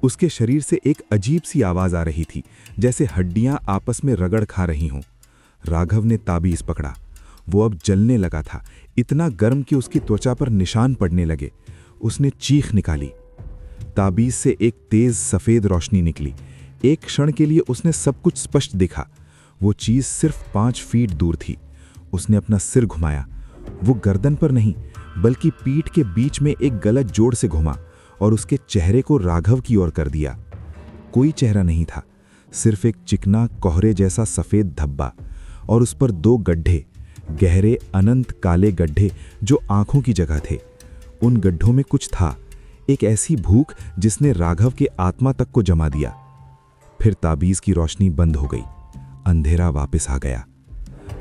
उसके शरीर से एक अजीब सी आवाज आ रही थी, जैसे हड्डियां आपस में रगड़ खा रही हों। राघव ने ताबीज पकड़ा। वो अब जलने लगा था, इतना गर्म कि उसकी त्वचा पर निशान पड़ने लगे। उसने चीख निकाली। ताबीज से एक तेज सफेद रोशनी निकली। एक क्षण के लिए उसने सब कुछ स्पष्ट देखा। वो चीज सिर्फ 5 फीट दूर थी। उसने अपना सिर घुमाया। वो गर्दन पर नहीं, बल्कि पीठ के बीच में एक गलत जोड़ से घुमा और उसके चेहरे को राघव की ओर कर दिया। कोई चेहरा नहीं था, सिर्फ एक चिकना कोहरे जैसा सफेद धब्बा, और उस पर 2 गड्ढे, गहरे अनंत काले गड्ढे जो आंखों की जगह थे। उन गड्ढों में कुछ था, एक ऐसी भूख जिसने राघव के आत्मा तक को जमा दिया। फिर ताबीज की रोशनी बंद हो गई। अंधेरा वापस आ गया।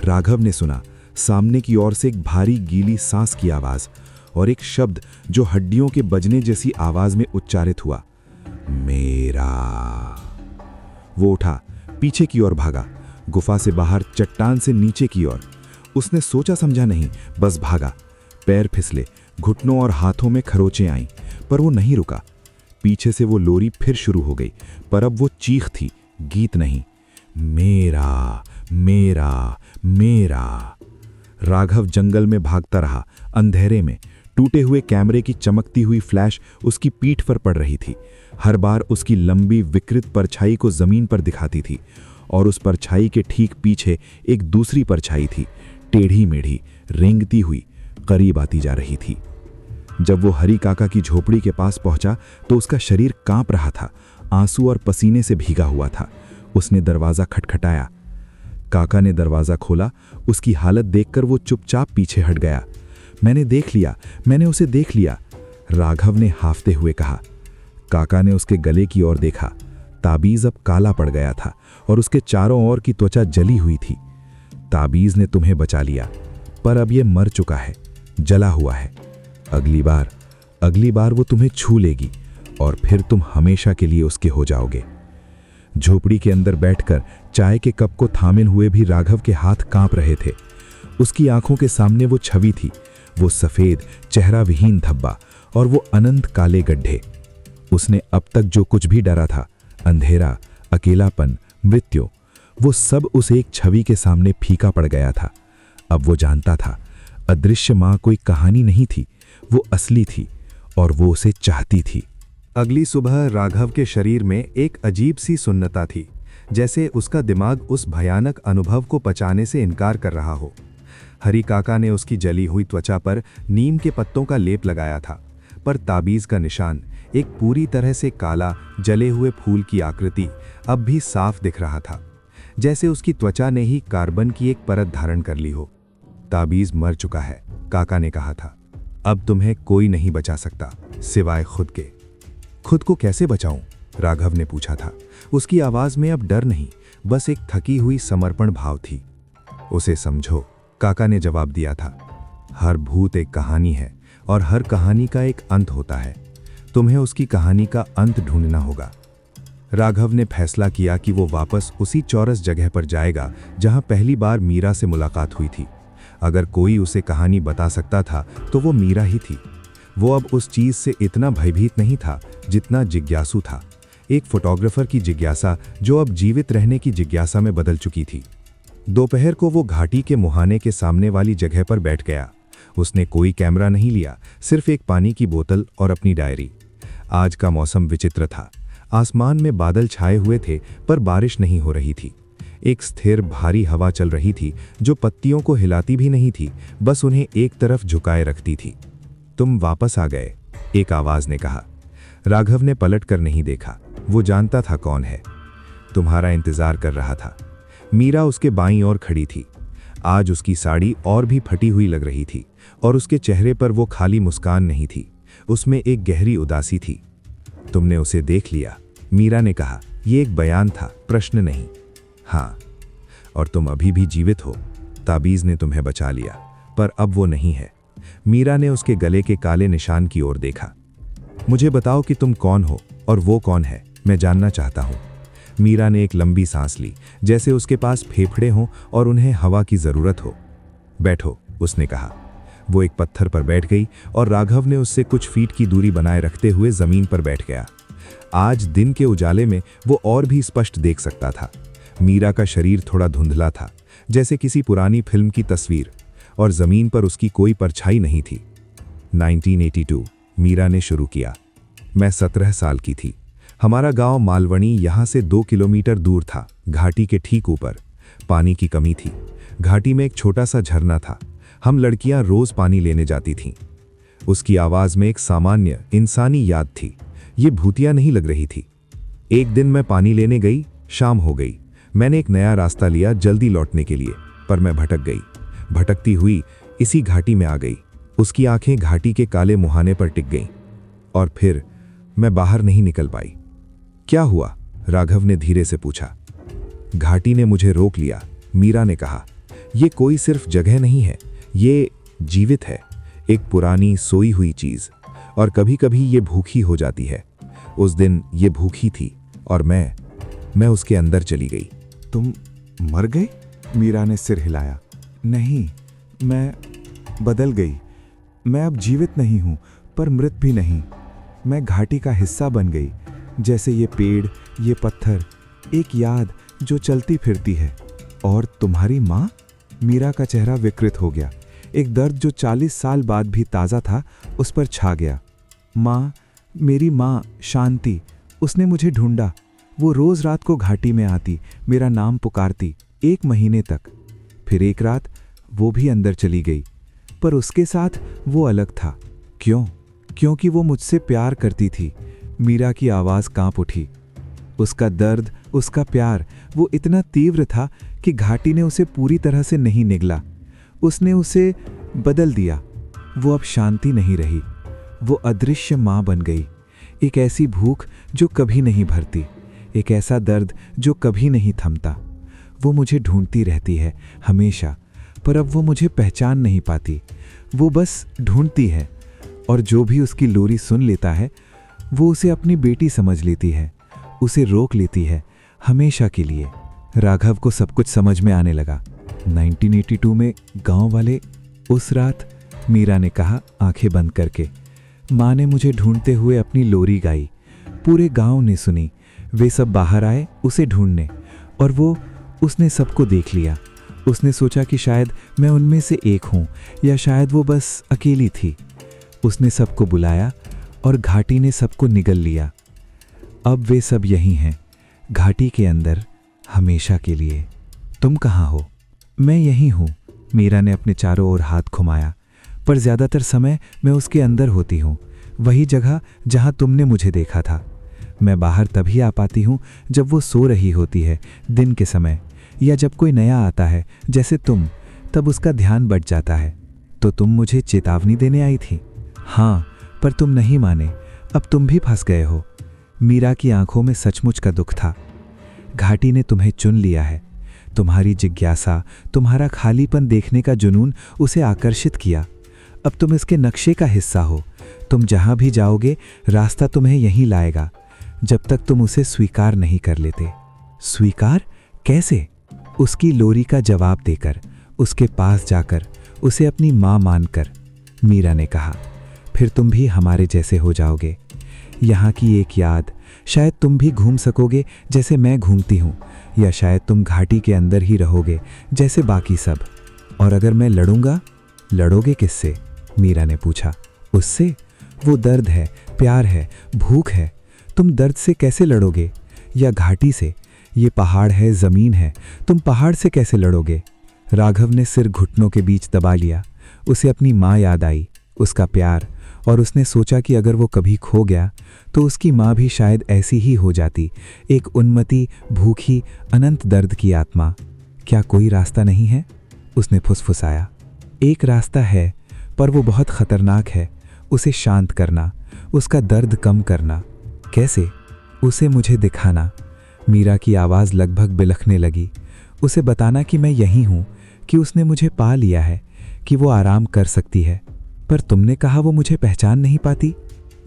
राघव ने सुना सामने की ओर से एक भारी गीली सांस की आवाज और एक शब्द जो हड्डियों के बजने जैसी आवाज में उच्चारित हुआ, मेरा। वो उठा, पीछे की ओर भागा, गुफा से बाहर, चट्टान से नीचे की ओर। उसने सोचा समझा नहीं, बस भागा। पैर फिसले, घुटनों और हाथों में खरोंचें आईं। पर वो नहीं रुका। पीछे से वो लोरी फिर शुरू हो गई, पर अब वो चीख थी, गीत नहीं। मेरा मेरा मेरा। राघव जंगल में भागता रहा। अंधेरे में टूटे हुए कैमरे की चमकती हुई फ्लैश उसकी पीठ पर पड़ रही थी। हर बार उसकी लंबी विकृत परछाई को जमीन पर दिखाती थी, और उस परछाई के ठीक पीछे एक दूसरी परछाई थी, टेढ़ी मेढ़ी, रेंगती हुई, करीब आती जा रही थी। जब वो हरी काका की झोपड़ी के पास पहुंचा तो उसका शरीर कांप रहा था, आंसू और पसीने से भीगा हुआ था। उसने दरवाजा खटखटाया। काका ने दरवाजा खोला। उसकी हालत देखकर वो चुपचाप पीछे हट गया। मैंने देख लिया, मैंने उसे देख लिया, राघव ने हाफते हुए कहा। काका ने उसके गले की ओर देखा। ताबीज अब काला पड़ गया था और उसके चारों ओर की त्वचा जली हुई थी। ताबीज ने तुम्हें बचा लिया, पर अब ये मर चुका है, जला हुआ है। अगली बार वो तुम्हें छू लेगी और फिर तुम हमेशा के लिए उसके हो जाओगे। झोपड़ी के अंदर बैठकर चाय के कप को थामे हुए भी राघव के हाथ कांप रहे थे। उसकी आंखों के सामने वो छवि थी, वो सफेद चेहरा विहीन धब्बा और वो अनंत काले गड्ढे। उसने अब तक जो कुछ भी डरा था, अंधेरा, अकेलापन, मृत्यु, वो सब उस एक छवि के सामने फीका पड़ गया था। अब वो जानता था, अदृश्य मां कोई कहानी नहीं थी, वो असली थी और वो उसे चाहती थी। अगली सुबह राघव के शरीर में एक अजीब सी सुन्नता थी, जैसे उसका दिमाग उस भयानक अनुभव को पचाने से इनकार कर रहा हो। हरी काका ने उसकी जली हुई त्वचा पर नीम के पत्तों का लेप लगाया था, पर ताबीज का निशान, एक पूरी तरह से काला जले हुए फूल की आकृति, अब भी साफ दिख रहा था, जैसे उसकी त्वचा ने ही कार्बन की एक परत धारण कर ली हो। ताबीज मर चुका है, काका ने कहा था। अब तुम्हें कोई नहीं बचा सकता सिवाय खुद के। खुद को कैसे बचाऊं? राघव ने पूछा था। उसकी आवाज में अब डर नहीं, बस एक थकी हुई समर्पण भाव थी। उसे समझो, काका ने जवाब दिया था। हर भूत एक कहानी है और हर कहानी का एक अंत होता है। तुम्हें उसकी कहानी का अंत ढूंढना होगा। राघव ने फैसला किया कि वो वापस उसी चौरस जगह पर जाएगा जहां पहली बार मीरा से मुलाकात हुई थी। अगर कोई उसे कहानी बता सकता था तो वो मीरा ही थी। वो अब उस चीज से इतना भयभीत नहीं था जितना जिज्ञासु था, एक फोटोग्राफर की जिज्ञासा जो अब जीवित रहने की जिज्ञासा में बदल चुकी थी। दोपहर को वो घाटी के मुहाने के सामने वाली जगह पर बैठ गया। उसने कोई कैमरा नहीं लिया, सिर्फ एक पानी की बोतल और अपनी डायरी। आज का मौसम विचित्र था। आसमान में बादल छाए हुए थे पर बारिश नहीं हो रही थी। एक स्थिर भारी हवा चल रही थी जो पत्तियों को हिलाती भी नहीं थी, बस उन्हें एक तरफ झुकाए रखती थी। तुम वापस आ गए, एक आवाज ने कहा। राघव ने पलट कर नहीं देखा, वो जानता था कौन है। तुम्हारा इंतजार कर रहा था। मीरा उसके बाईं ओर खड़ी थी। आज उसकी साड़ी और भी फटी हुई लग रही थी और उसके चेहरे पर वो खाली मुस्कान नहीं थी, उसमें एक गहरी उदासी थी। तुमने उसे देख लिया, मीरा ने कहा। यह एक बयान था, प्रश्न नहीं। हाँ, और तुम अभी भी जीवित हो। ताबीज ने तुम्हें बचा लिया, पर अब वो नहीं है। मीरा ने उसके गले के काले निशान की ओर देखा। मुझे बताओ कि तुम कौन हो और वो कौन है, मैं जानना चाहता हूं। मीरा ने एक लंबी सांस ली, जैसे उसके पास फेफड़े हों और उन्हें हवा की जरूरत हो। बैठो, उसने कहा। वो एक पत्थर पर बैठ गई और राघव ने उससे कुछ फीट की दूरी बनाए रखते हुए जमीन पर बैठ गया। आज दिन के उजाले में वो और भी स्पष्ट देख सकता था। मीरा का शरीर थोड़ा धुंधला था, जैसे किसी पुरानी फिल्म की तस्वीर, और जमीन पर उसकी कोई परछाई नहीं थी। 1982, मीरा ने शुरू किया। मैं 17 साल की थी। हमारा गांव मालवणी यहां से 2 किलोमीटर दूर था, घाटी के ठीक ऊपर। पानी की कमी थी। घाटी में एक छोटा सा झरना था। हम लड़कियां रोज पानी लेने जाती थीं। उसकी आवाज में एक सामान्य इंसानी याद थी। ये भूतिया नहीं लग रही थी। एक दिन मैं पानी लेने गई, शाम हो गई। मैंने एक नया रास्ता लिया जल्दी लौटने के लिए, पर मैं भटक गई। भटकती हुई इसी घाटी में आ गई। उसकी आंखें घाटी के काले मुहाने पर टिक गईं, और फिर मैं बाहर नहीं निकल पाई। क्या हुआ? राघव ने धीरे से पूछा। घाटी ने मुझे रोक लिया, मीरा ने कहा। यह कोई सिर्फ जगह नहीं है, ये जीवित है, एक पुरानी सोई हुई चीज, और कभी कभी ये भूखी हो जाती है। उस दिन ये भूखी थी और मैं उसके अंदर चली गई। तुम मर गए? मीरा ने सिर हिलाया। नहीं, मैं बदल गई। मैं अब जीवित नहीं हूं, पर मृत भी नहीं। मैं घाटी का हिस्सा बन गई, जैसे ये पेड़, ये पत्थर, एक याद जो चलती फिरती है। और तुम्हारी माँ? मीरा का चेहरा विकृत हो गया। एक दर्द जो 40 साल बाद भी ताज़ा था उस पर छा गया। माँ, मेरी माँ शांति, उसने मुझे ढूंढा। वो रोज़ रात को घाटी में आती, मेरा नाम पुकारती, 1 महीने तक। फिर एक रात वो भी अंदर चली गई, पर उसके साथ वो अलग था। क्यों? क्योंकि वो मुझसे प्यार करती थी। मीरा की आवाज़ कांप उठी। उसका दर्द, उसका प्यार, वो इतना तीव्र था कि घाटी ने उसे पूरी तरह से नहीं निगला। उसने उसे बदल दिया। वो अब शांति नहीं रही, वो अदृश्य माँ बन गई। एक ऐसी भूख जो कभी नहीं भरती, एक ऐसा दर्द जो कभी नहीं थमता। वो मुझे ढूंढती रहती है हमेशा, पर अब वो मुझे पहचान नहीं पाती। वो बस ढूंढती है, और जो भी उसकी लोरी सुन लेता है वो उसे अपनी बेटी समझ लेती है, उसे रोक लेती है हमेशा के लिए। राघव को सब कुछ समझ में आने लगा। 1982 में गांव वाले, उस रात, मीरा ने कहा आंखें बंद करके। माँ ने मुझे ढूंढते हुए अपनी लोरी गाई। पूरे गांव ने सुनी। वे सब बाहर आए उसे ढूंढने, और उसने सबको देख लिया। उसने सोचा कि शायद मैं उनमें से एक हूँ, या शायद वो बस अकेली थी। उसने सबको बुलाया और घाटी ने सबको निगल लिया। अब वे सब यहीं हैं, घाटी के अंदर, हमेशा के लिए। तुम कहाँ हो? मैं यहीं हूँ। मीरा ने अपने चारों ओर हाथ घुमाया। पर ज़्यादातर समय मैं उसके अंदर होती हूँ, वही जगह जहाँ तुमने मुझे देखा था। मैं बाहर तभी आ पाती हूँ जब वो सो रही होती है, दिन के समय, या जब कोई नया आता है जैसे तुम, तब उसका ध्यान बट जाता है। तो तुम मुझे चेतावनी देने आई थी? हाँ, पर तुम नहीं माने। अब तुम भी फंस गए हो। मीरा की आंखों में सचमुच का दुख था। घाटी ने तुम्हें चुन लिया है। तुम्हारी जिज्ञासा, तुम्हारा खालीपन देखने का जुनून उसे आकर्षित किया। अब तुम इसके नक्शे का हिस्सा हो। तुम जहां भी जाओगे रास्ता तुम्हें यहीं लाएगा, जब तक तुम उसे स्वीकार नहीं कर लेते। स्वीकार कैसे? उसकी लोरी का जवाब देकर, उसके पास जाकर, उसे अपनी माँ मानकर। मीरा ने कहा, फिर तुम भी हमारे जैसे हो जाओगे। यहाँ की एक याद, शायद तुम भी घूम सकोगे जैसे मैं घूमती हूँ, या शायद तुम घाटी के अंदर ही रहोगे जैसे बाकी सब। और अगर मैं लड़ूंगा? लड़ोगे किससे? मीरा ने पूछा। उससे? वो दर्द है, प्यार है, भूख है। तुम दर्द से कैसे लड़ोगे? या घाटी से? ये पहाड़ है, ज़मीन है, तुम पहाड़ से कैसे लड़ोगे? राघव ने सिर घुटनों के बीच दबा लिया। उसे अपनी माँ याद आई, उसका प्यार, और उसने सोचा कि अगर वो कभी खो गया तो उसकी माँ भी शायद ऐसी ही हो जाती, एक उन्मत्ती, भूखी, अनंत दर्द की आत्मा। क्या कोई रास्ता नहीं है? उसने फुसफुसाया। एक रास्ता है, पर वो बहुत खतरनाक है। उसे शांत करना, उसका दर्द कम करना। कैसे? उसे मुझे दिखाना। मीरा की आवाज़ लगभग बिलखने लगी। उसे बताना कि मैं यहीं हूँ, कि उसने मुझे पा लिया है, कि वो आराम कर सकती है। पर तुमने कहा वो मुझे पहचान नहीं पाती।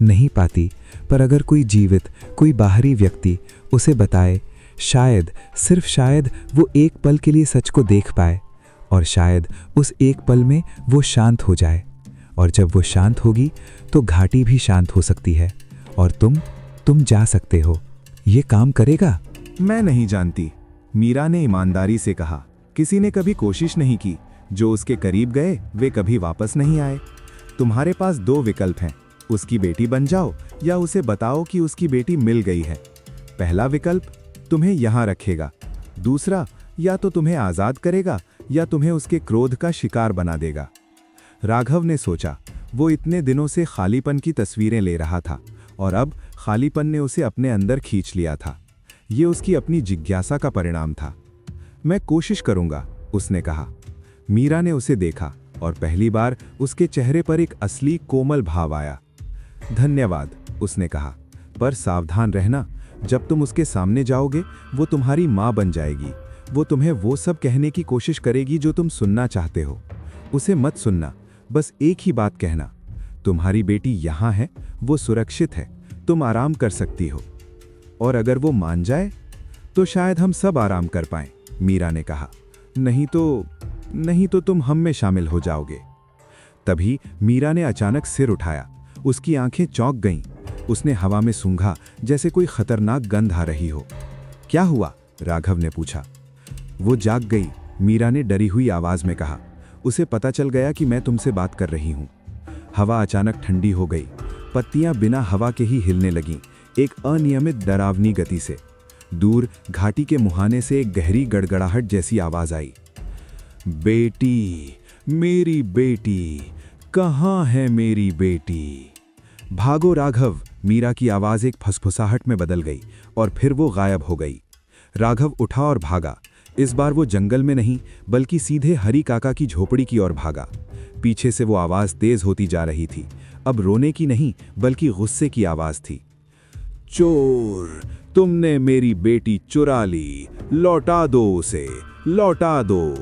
नहीं पाती, पर अगर कोई जीवित, कोई बाहरी व्यक्ति उसे बताए, शायद, सिर्फ शायद, वो एक पल के लिए सच को देख पाए, और शायद उस एक पल में वो शांत हो जाए। और जब वो शांत होगी तो घाटी भी शांत हो सकती है, और तुम जा सकते हो। ये काम करेगा? मैं नहीं जानती, मीरा ने ईमानदारी से कहा। किसी ने कभी कोशिश नहीं की। जो उसके करीब गए वे कभी वापस नहीं आए। तुम्हारे पास 2 विकल्प हैं, उसकी बेटी बन जाओ या उसे बताओ कि उसकी बेटी मिल गई है। पहला विकल्प तुम्हें यहां रखेगा, दूसरा या तो तुम्हें आजाद करेगा या तुम्हें उसके क्रोध का शिकार बना देगा। राघव ने सोचा, वो इतने दिनों से खालीपन की तस्वीरें ले रहा था, और अब खालीपन ने उसे अपने अंदर खींच लिया था। ये उसकी अपनी जिज्ञासा का परिणाम था। मैं कोशिश करूंगा, उसने कहा। मीरा ने उसे देखा, और पहली बार उसके चेहरे पर एक असली कोमल भाव आया। धन्यवाद, उसने कहा, पर सावधान रहना। जब तुम उसके सामने जाओगे वो तुम्हारी माँ बन जाएगी। वो तुम्हें वो सब कहने की कोशिश करेगी जो तुम सुनना चाहते हो। उसे मत सुनना, बस एक ही बात कहना, तुम्हारी बेटी यहाँ है, वो सुरक्षित है, तुम आराम कर सकती हो। और अगर वो मान जाए तो शायद हम सब आराम कर पाएं, मीरा ने कहा। नहीं तो तुम हम में शामिल हो जाओगे। तभी मीरा ने अचानक सिर उठाया। उसकी आंखें चौंक गईं। उसने हवा में सूंघा जैसे कोई खतरनाक गंध आ रही हो। क्या हुआ? राघव ने पूछा। वो जाग गई, मीरा ने डरी हुई आवाज में कहा। उसे पता चल गया कि मैं तुमसे बात कर रही हूं। हवा अचानक ठंडी हो गई, पत्तियां बिना हवा के ही हिलने लगीं, एक अनियमित डरावनी गति से। दूर घाटी के मुहाने से एक गहरी गड़गड़ाहट जैसी आवाज आई। बेटी, मेरी बेटी, कहाँ है मेरी बेटी? भागो राघव! मीरा की आवाज एक फुसफुसाहट में बदल गई और फिर वो गायब हो गई। राघव उठा और भागा। इस बार वो जंगल में नहीं बल्कि सीधे हरी काका की झोपड़ी की ओर भागा। पीछे से वो आवाज तेज होती जा रही थी। अब रोने की नहीं बल्कि गुस्से की आवाज थी। चोर, तुमने मेरी बेटी चुरा ली, लौटा दो उसे, लौटा दो।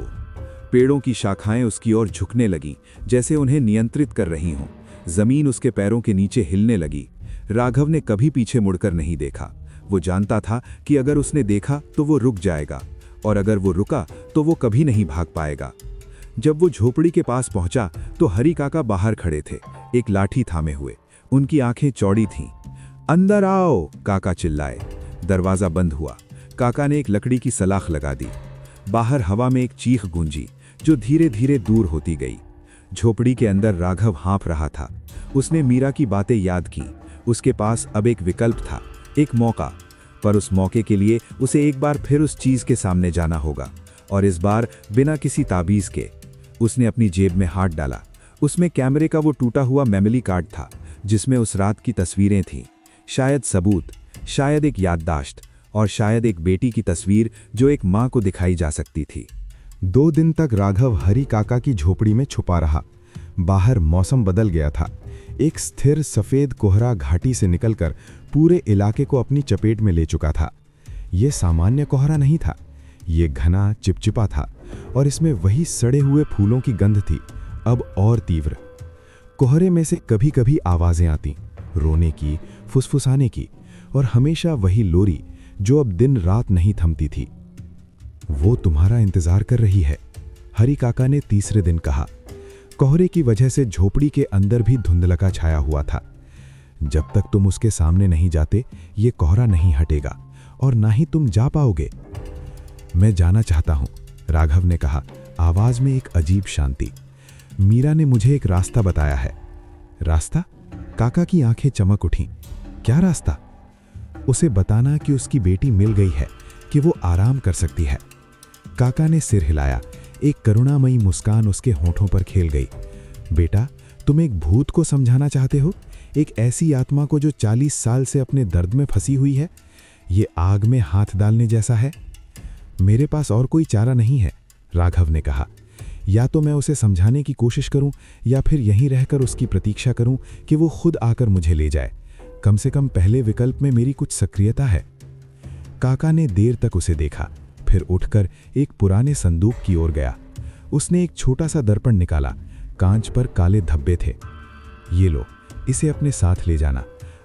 पेड़ों की शाखाएं उसकी ओर झुकने लगीं, जैसे उन्हें नियंत्रित कर रही हों। जमीन उसके पैरों के नीचे हिलने लगी। राघव ने कभी पीछे मुड़कर नहीं देखा। वो जानता था कि अगर उसने देखा तो वो रुक जाएगा, और अगर वो रुका तो वो कभी नहीं भाग पाएगा। जब वो झोपड़ी के पास पहुंचा तो हरी काका बाहर खड़े थे, एक लाठी थामे हुए। उनकी आंखें चौड़ी थीं। अंदर आओ, काका चिल्लाए। दरवाजा बंद हुआ। काका ने एक लकड़ी की सलाख लगा दी। बाहर हवा में एक चीख गूंजी जो धीरे धीरे दूर होती गई। झोपड़ी के अंदर राघव हाँफ रहा था। उसने मीरा की बातें याद की। उसके पास अब एक विकल्प था, एक मौका। पर उस मौके के लिए उसे एक बार फिर उस चीज के सामने जाना होगा, और इस बार बिना किसी ताबीज के। उसने अपनी जेब में हाथ डाला। उसमें कैमरे का वो टूटा हुआ मेमोरी कार्ड था जिसमें उस रात की तस्वीरें थीं। शायद सबूत, शायद एक याददाश्त, और शायद एक बेटी की तस्वीर जो एक माँ को दिखाई जा सकती थी। 2 दिन तक राघव हरी काका की झोपड़ी में छुपा रहा। बाहर मौसम बदल गया था। एक स्थिर सफेद कोहरा घाटी से निकलकर पूरे इलाके को अपनी चपेट में ले चुका था। ये सामान्य कोहरा नहीं था, ये घना चिपचिपा था, और इसमें वही सड़े हुए फूलों की गंध थी, अब और तीव्र। कोहरे में से कभी कभी आवाजें आती, रोने की, फुसफुसाने की, और हमेशा वही लोरी जो अब दिन रात नहीं थमती थी। वो तुम्हारा इंतजार कर रही है, हरी काका ने तीसरे दिन कहा। कोहरे की वजह से झोपड़ी के अंदर भी धुंधलका छाया हुआ था। जब तक तुम उसके सामने नहीं जाते ये कोहरा नहीं हटेगा, और ना ही तुम जा पाओगे। मैं जाना चाहता हूं, राघव ने कहा, आवाज में एक अजीब शांति। मीरा ने मुझे एक रास्ता बताया है। रास्ता? काका की आंखें चमक उठीं। क्या रास्ता? उसे बताना कि उसकी बेटी मिल गई है, कि वो आराम कर सकती है। काका ने सिर हिलाया। एक करुणामयी मुस्कान उसके होठों पर खेल गई। बेटा, तुम एक भूत को समझाना चाहते हो? एक ऐसी आत्मा को जो 40 साल से अपने दर्द में फंसी हुई है? ये आग में हाथ डालने जैसा है। मेरे पास और कोई चारा नहीं है, राघव ने कहा। या तो मैं उसे समझाने की कोशिश करूं, या फिर यहीं रहकर उसकी प्रतीक्षा करूं कि वो खुद आकर मुझे ले जाए। कम से कम पहले विकल्प में मेरी कुछ सक्रियता है। काका ने देर तक उसे देखा, फिर उठकर एक पुराने संदूक की ओर गया। उसने एक छोटा सा दर्पण निकाला। कांच पर काले धब्बे थे। ये लो, इसे अपने साथ ले जाना।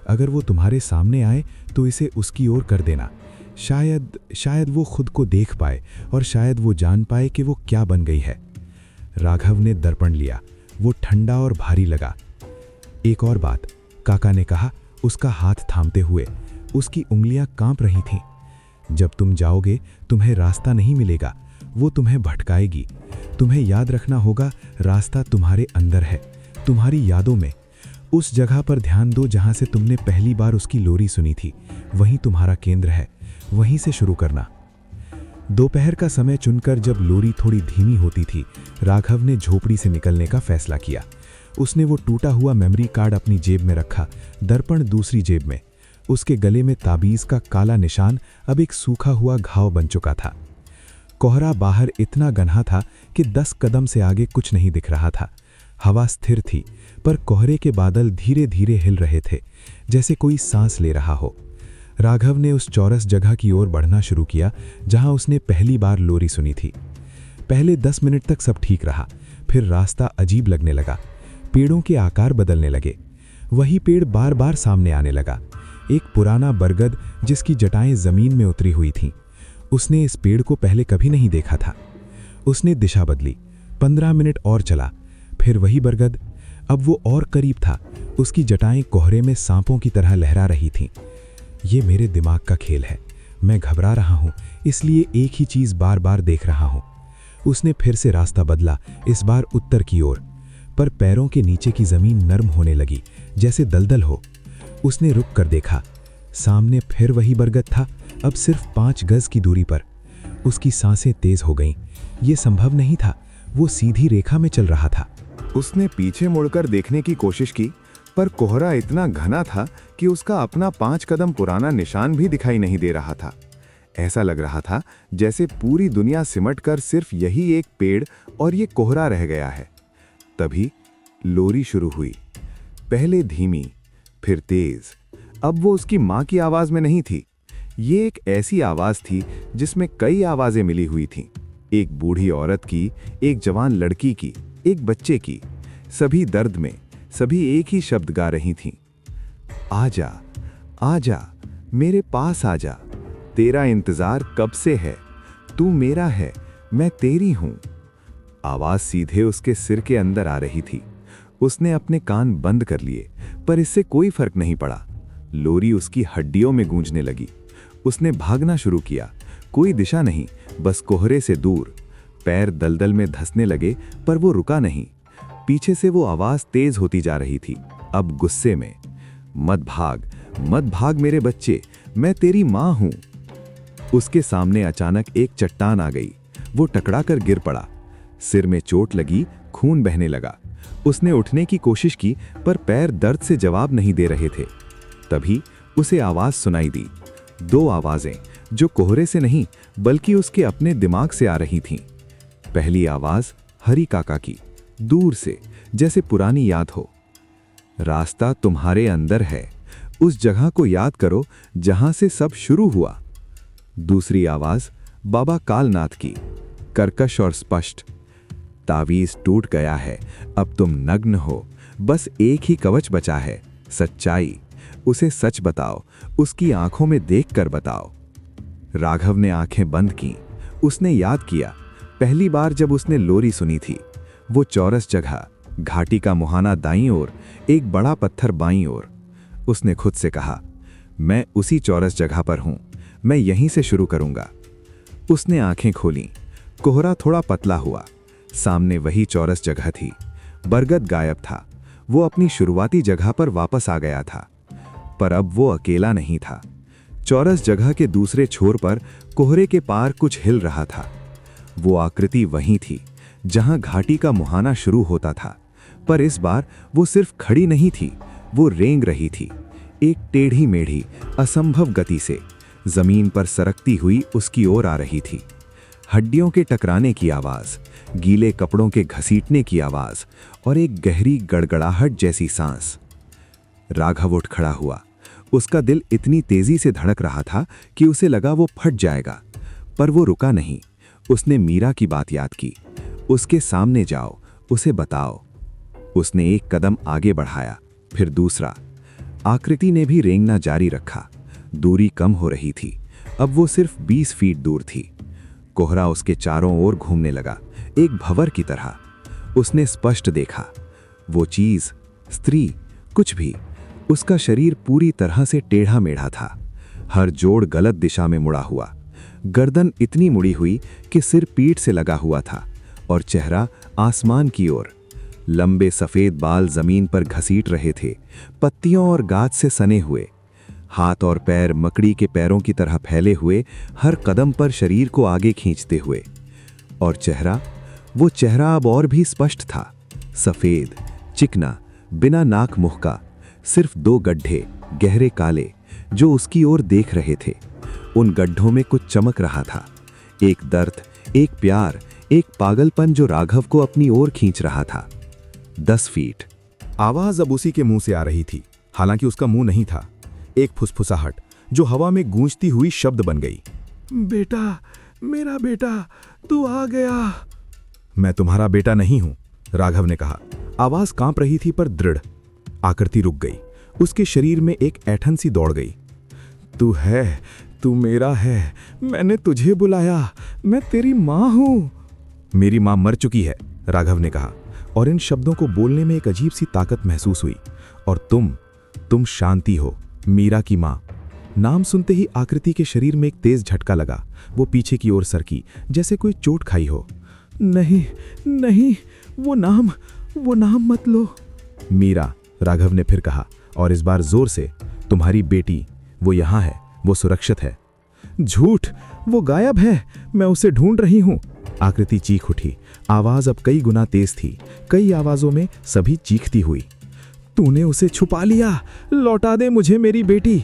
अगर वो तुम्हारे सामने आए तो इसे उसकी ओर कर देना। शायद वो खुद को देख पाए, और शायद वो जान पाए कि वो क्या बन गई है। राघव ने दर्पण लिया। वो ठंडा और भारी लगा। एक और बात, काका ने कहा, उसका हाथ थामते हुए। उसकी उंगलियां कांप रही थीं। जब तुम जाओगे तुम्हें रास्ता नहीं मिलेगा, वो तुम्हें भटकाएगी। तुम्हें याद रखना होगा, रास्ता तुम्हारे अंदर है, तुम्हारी यादों में। उस जगह पर ध्यान दो जहां से तुमने पहली बार उसकी लोरी सुनी थी। वहीं तुम्हारा केंद्र है, वहीं से शुरू करना। दोपहर का समय चुनकर जब लोरी थोड़ी धीमी होती थी, राघव ने झोपड़ी से निकलने का फैसला किया। उसने वो टूटा हुआ मेमोरी कार्ड अपनी जेब में रखा, दर्पण दूसरी जेब में। उसके गले में ताबीज का काला निशान अब एक सूखा हुआ घाव बन चुका था। कोहरा बाहर इतना घना था कि 10 कदम से आगे कुछ नहीं दिख रहा था। हवा स्थिर थी, पर कोहरे के बादल धीरे धीरे हिल रहे थे, जैसे कोई सांस ले रहा हो। राघव ने उस चौरस जगह की ओर बढ़ना शुरू किया जहां उसने पहली बार लोरी सुनी थी। पहले 10 मिनट तक सब ठीक रहा, फिर रास्ता अजीब लगने लगा। पेड़ों के आकार बदलने लगे। वही पेड़ बार बार सामने आने लगा। एक पुराना बरगद जिसकी जटाएं जमीन में उतरी हुई थीं। उसने इस पेड़ को पहले कभी नहीं देखा था। उसने दिशा बदली। 15 मिनट और चला, फिर वही बरगद। अब वो और करीब था। उसकी जटाएं कोहरे में सांपों की तरह लहरा रही थीं। ये मेरे दिमाग का खेल है। मैं घबरा रहा हूँ, इसलिए एक ही चीज़ बार बार देख रहा हूँ। उसने फिर से रास्ता बदला, इस बार उत्तर की ओर, पर पैरों के नीचे की ज़मीन नरम होने लगी, जैसे दलदल हो। उसने रुक कर देखा। सामने फिर वही बरगद था, अब सिर्फ 5 गज की दूरी पर। उसकी सांसें तेज हो गईं। ये संभव नहीं था, वो सीधी रेखा में चल रहा था। उसने पीछे मुड़कर देखने की कोशिश की, पर कोहरा इतना घना था कि उसका अपना 5 कदम पुराना निशान भी दिखाई नहीं दे रहा था। ऐसा लग रहा था जैसे पूरी दुनिया सिमटकर सिर्फ यही एक पेड़ और ये कोहरा रह गया है। तभी लोरी शुरू हुई, पहले धीमी, फिर तेज। अब वो उसकी माँ की आवाज में नहीं थी। ये एक ऐसी आवाज थी जिसमें कई आवाजें मिली हुई थीं। एक बूढ़ी औरत की, एक जवान लड़की की, एक बच्चे की। सभी दर्द में, सभी एक ही शब्द गा रही थीं। आजा, आजा, मेरे पास आजा, तेरा इंतजार कब से है, तू मेरा है, मैं तेरी हूं। आवाज सीधे उसके सिर के अंदर आ रही थी। उसने अपने कान बंद कर लिए, पर इससे कोई फर्क नहीं पड़ा। लोरी उसकी हड्डियों में गूंजने लगी। उसने भागना शुरू किया, कोई दिशा नहीं, बस कोहरे से दूर। पैर दलदल में धंसने लगे, पर वो रुका नहीं। पीछे से वो आवाज तेज होती जा रही थी, अब गुस्से में। मत भाग, मत भाग मेरे बच्चे, मैं तेरी मां हूं। उसके सामने अचानक एक चट्टान आ गई। वो टकरा कर गिर पड़ा। सिर में चोट लगी, खून बहने लगा। उसने उठने की कोशिश की, पर पैर दर्द से जवाब नहीं दे रहे थे। तभी उसे आवाज सुनाई दी, 2 आवाजें जो कोहरे से नहीं बल्कि उसके अपने दिमाग से आ रही थीं। पहली आवाज हरी काका की, दूर से, जैसे पुरानी याद हो। रास्ता तुम्हारे अंदर है, उस जगह को याद करो जहां से सब शुरू हुआ। दूसरी आवाज बाबा कालनाथ की, कर्कश और स्पष्ट। तावीज टूट गया है, अब तुम नग्न हो, बस एक ही कवच बचा है, सच्चाई। उसे सच बताओ, उसकी आंखों में देखकर बताओ। राघव ने आंखें बंद की। उसने याद किया, पहली बार जब उसने लोरी सुनी थी। वो चौरस जगह, घाटी का मुहाना दाईं ओर, एक बड़ा पत्थर बाईं ओर। उसने खुद से कहा, मैं उसी चौरस जगह पर हूं, मैं यहीं से शुरू करूंगा। उसने आंखें खोलीं। कोहरा थोड़ा पतला हुआ। सामने वही चौरस जगह थी। बरगद गायब था। वो अपनी शुरुआती जगह पर वापस आ गया था, पर अब वो अकेला नहीं था। चौरस जगह के दूसरे छोर पर कोहरे के पार कुछ हिल रहा था। वो आकृति वहीं थी जहां घाटी का मुहाना शुरू होता था, पर इस बार वो सिर्फ खड़ी नहीं थी, वो रेंग रही थी, एक टेढ़ी मेढ़ी असंभव गति से जमीन पर सरकती हुई उसकी ओर आ रही थी। हड्डियों के टकराने की आवाज, गीले कपड़ों के घसीटने की आवाज और एक गहरी गड़गड़ाहट जैसी सांस। राघव उठ खड़ा हुआ। उसका दिल इतनी तेजी से धड़क रहा था कि उसे लगा वो फट जाएगा, पर वो रुका नहीं। उसने मीरा की बात याद की, उसके सामने जाओ, उसे बताओ। उसने एक कदम आगे बढ़ाया, फिर दूसरा। आकृति ने भी रेंगना जारी रखा। दूरी कम हो रही थी, अब वो सिर्फ 20 फीट दूर थी। कोहरा उसके चारों ओर घूमने लगा, एक भंवर की तरह। उसने स्पष्ट देखा, वो चीज, स्त्री, कुछ भी। उसका शरीर पूरी तरह से टेढ़ा मेढ़ा था, हर जोड़ गलत दिशा में मुड़ा हुआ। गर्दन इतनी मुड़ी हुई कि सिर पीठ से लगा हुआ था और चेहरा आसमान की ओर। लंबे सफेद बाल जमीन पर घसीट रहे थे, पत्तियों और गाछ से सने हुए। हाथ और पैर मकड़ी के पैरों की तरह फैले हुए, हर कदम पर शरीर को आगे खींचते हुए। और चेहरा, वो चेहरा अब और भी स्पष्ट था, सफेद, चिकना, बिना नाक मुंह का, सिर्फ 2 गड्ढे, गहरे काले, जो उसकी ओर देख रहे थे। उन गड्ढों में कुछ चमक रहा था, एक दर्द, एक प्यार, एक पागलपन जो राघव को अपनी ओर खींच रहा था। 10 फीट। आवाज अब उसी के मुंह से आ रही थी, हालांकि उसका मुंह नहीं था। एक फुसफुसाहट जो हवा में गूंजती हुई शब्द बन गई। बेटा, मेरा बेटा, तू आ गया। मैं तुम्हारा बेटा नहीं हूं, राघव ने कहा। आवाज कांप रही थी पर दृढ़। आकृति रुक गई। उसके शरीर में एक ऐंठन सी दौड़ गई। तू है, तू मेरा है, मैंने तुझे बुलाया, मैं तेरी मां हूं। मेरी मां मर चुकी है, राघव ने कहा। और इन शब्दों को बोलने में एक अजीब सी ताकत महसूस हुई। और तुम शांति हो, मीरा की माँ। नाम सुनते ही आकृति के शरीर में एक तेज झटका लगा। वो पीछे की ओर सरकी, जैसे कोई चोट खाई हो। नहीं नहीं, वो नाम मत लो। मीरा, राघव ने फिर कहा, और इस बार जोर से, तुम्हारी बेटी, वो यहाँ है, वो सुरक्षित है। झूठ, वो गायब है, मैं उसे ढूंढ रही हूँ। आकृति चीख उठी। आवाज अब कई गुना तेज थी। कई आवाजों में सभी चीखती हुई, तूने उसे छुपा लिया, लौटा दे मुझे मेरी बेटी।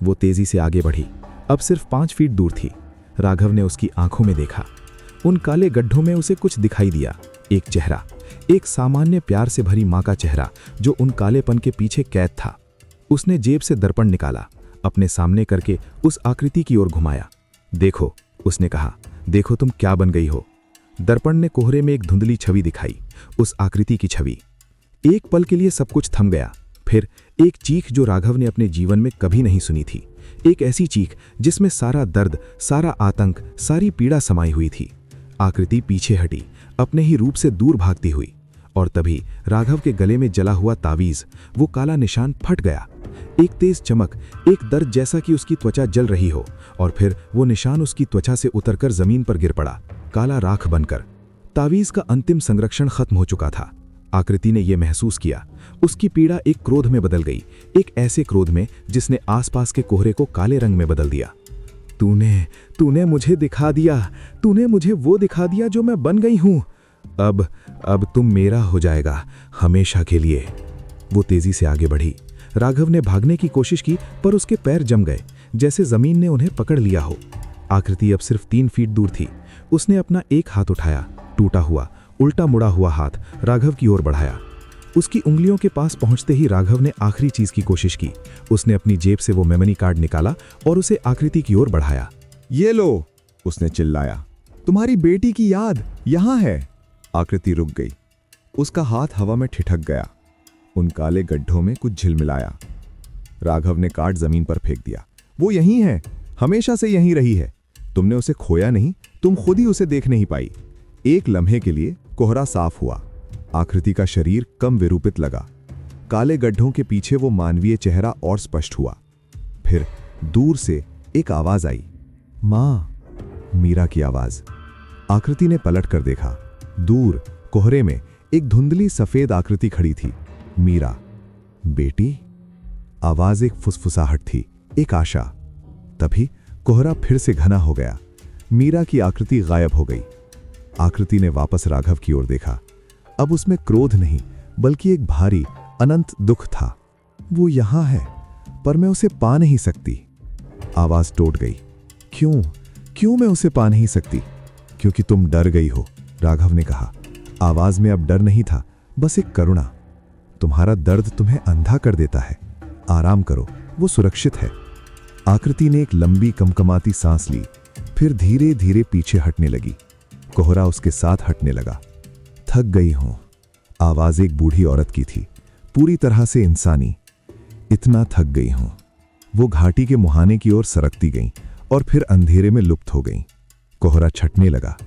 वो तेजी से आगे बढ़ी। अब सिर्फ 5 फीट दूर थी। राघव ने उसकी आंखों में देखा। उन काले गड्ढों में उसे कुछ दिखाई दिया। एक चेहरा, एक सामान्य प्यार से भरी माँ का चेहरा जो उन कालेपन के पीछे कैद था। उसने जेब से दर्पण निकाला, अपने सामने करके उस आकृति की ओर घुमाया। देखो, उसने कहा, देखो तुम क्या बन गई हो। दर्पण ने कोहरे में एक धुंधली छवि दिखाई, उस आकृति की छवि। एक पल के लिए सब कुछ थम गया। फिर एक चीख जो राघव ने अपने जीवन में कभी नहीं सुनी थी। एक ऐसी चीख जिसमें सारा दर्द, सारा आतंक, सारी पीड़ा समाई हुई थी। आकृति पीछे हटी, अपने ही रूप से दूर भागती हुई। और तभी राघव के गले में जला हुआ तावीज, वो काला निशान फट गया। एक तेज चमक, एक दर्द जैसा कि उसकी त्वचा जल रही हो, और फिर वो निशान उसकी त्वचा से उतरकर जमीन पर गिर पड़ा, काला राख बनकर। तावीज का अंतिम संरक्षण खत्म हो चुका था। आकृति ने यह महसूस किया। उसकी पीड़ा एक क्रोध में बदल गई, एक ऐसे क्रोध में जिसने आसपास के कोहरे को काले रंग में बदल दिया। तूने मुझे दिखा दिया, तूने मुझे वो दिखा दिया जो मैं बन गई हूं। अब तुम मेरा हो जाएगा, हमेशा के लिए। वो तेजी से आगे बढ़ी। राघव ने भागने की कोशिश की, पर उसके पैर जम गए, जैसे जमीन ने उन्हें पकड़ लिया हो। आकृति अब सिर्फ 3 फीट दूर थी। उसने अपना एक हाथ उठाया, टूटा हुआ, उल्टा मुड़ा हुआ हाथ राघव की ओर बढ़ाया। उसकी उंगलियों के पास पहुंचते ही राघव ने आखिरी चीज की कोशिश की। उसने अपनी जेब से वो मेमोरी कार्ड निकाला और उसे आकृति की ओर बढ़ाया। ये लो, उसने चिल्लाया, तुम्हारी बेटी की याद यहां है। आकृति रुक गई। उसका हाथ हवा में ठिठक गया। उन काले गड्ढों में कुछ झिलमिलाया। राघव ने कार्ड जमीन पर फेंक दिया। वो यहीं है, हमेशा से यहीं रही है। तुमने उसे खोया नहीं, तुम खुद ही उसे देख नहीं पाई। एक लम्हे के लिए कोहरा साफ हुआ। आकृति का शरीर कम विरूपित लगा। काले गड्ढों के पीछे वो मानवीय चेहरा और स्पष्ट हुआ। फिर दूर से एक आवाज आई, मां, मीरा की आवाज। आकृति ने पलट कर देखा। दूर कोहरे में एक धुंधली सफेद आकृति खड़ी थी। मीरा, बेटी? आवाज एक फुसफुसाहट थी, एक आशा। तभी कोहरा फिर से घना हो गया। मीरा की आकृति गायब हो गई। आकृति ने वापस राघव की ओर देखा। अब उसमें क्रोध नहीं, बल्कि एक भारी अनंत दुख था। वो यहां है, पर मैं उसे पा नहीं सकती। आवाज टूट गई। क्यों मैं उसे पा नहीं सकती? क्योंकि तुम डर गई हो, राघव ने कहा। आवाज में अब डर नहीं था, बस एक करुणा। तुम्हारा दर्द तुम्हें अंधा कर देता है। आराम करो, वो सुरक्षित है। आकृति ने एक लंबी कमकमाती सांस ली, फिर धीरे धीरे पीछे हटने लगी। कोहरा उसके साथ हटने लगा। थक गई हूं, आवाज एक बूढ़ी औरत की थी, पूरी तरह से इंसानी। इतना थक गई हूं। वो घाटी के मुहाने की ओर सरकती गईं और फिर अंधेरे में लुप्त हो गईं। कोहरा छटने लगा।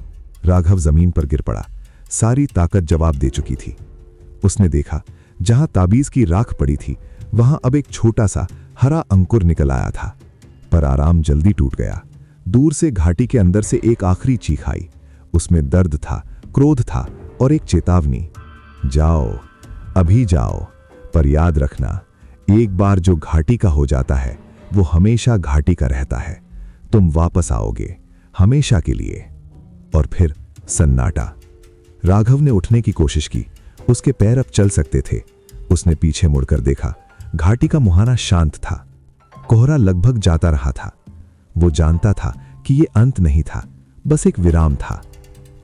राघव जमीन पर गिर पड़ा। सारी ताकत जवाब दे चुकी थी। उसने देखा, जहां ताबीज की राख पड़ी थी, वहां अब एक छोटा सा हरा अंकुर निकल आया था। पर आराम जल्दी टूट गया। दूर से घाटी के अंदर से एक आखिरी चीख आई। उसमें दर्द था, क्रोध था और एक चेतावनी। जाओ, अभी जाओ, पर याद रखना, एक बार जो घाटी का हो जाता है, वो हमेशा घाटी का रहता है। तुम वापस आओगे, हमेशा के लिए। और फिर सन्नाटा। राघव ने उठने की कोशिश की। उसके पैर अब चल सकते थे। उसने पीछे मुड़कर देखा। घाटी का मुहाना शांत था। कोहरा लगभग जाता रहा था। वो जानता था कि ये अंत नहीं था, बस एक विराम था।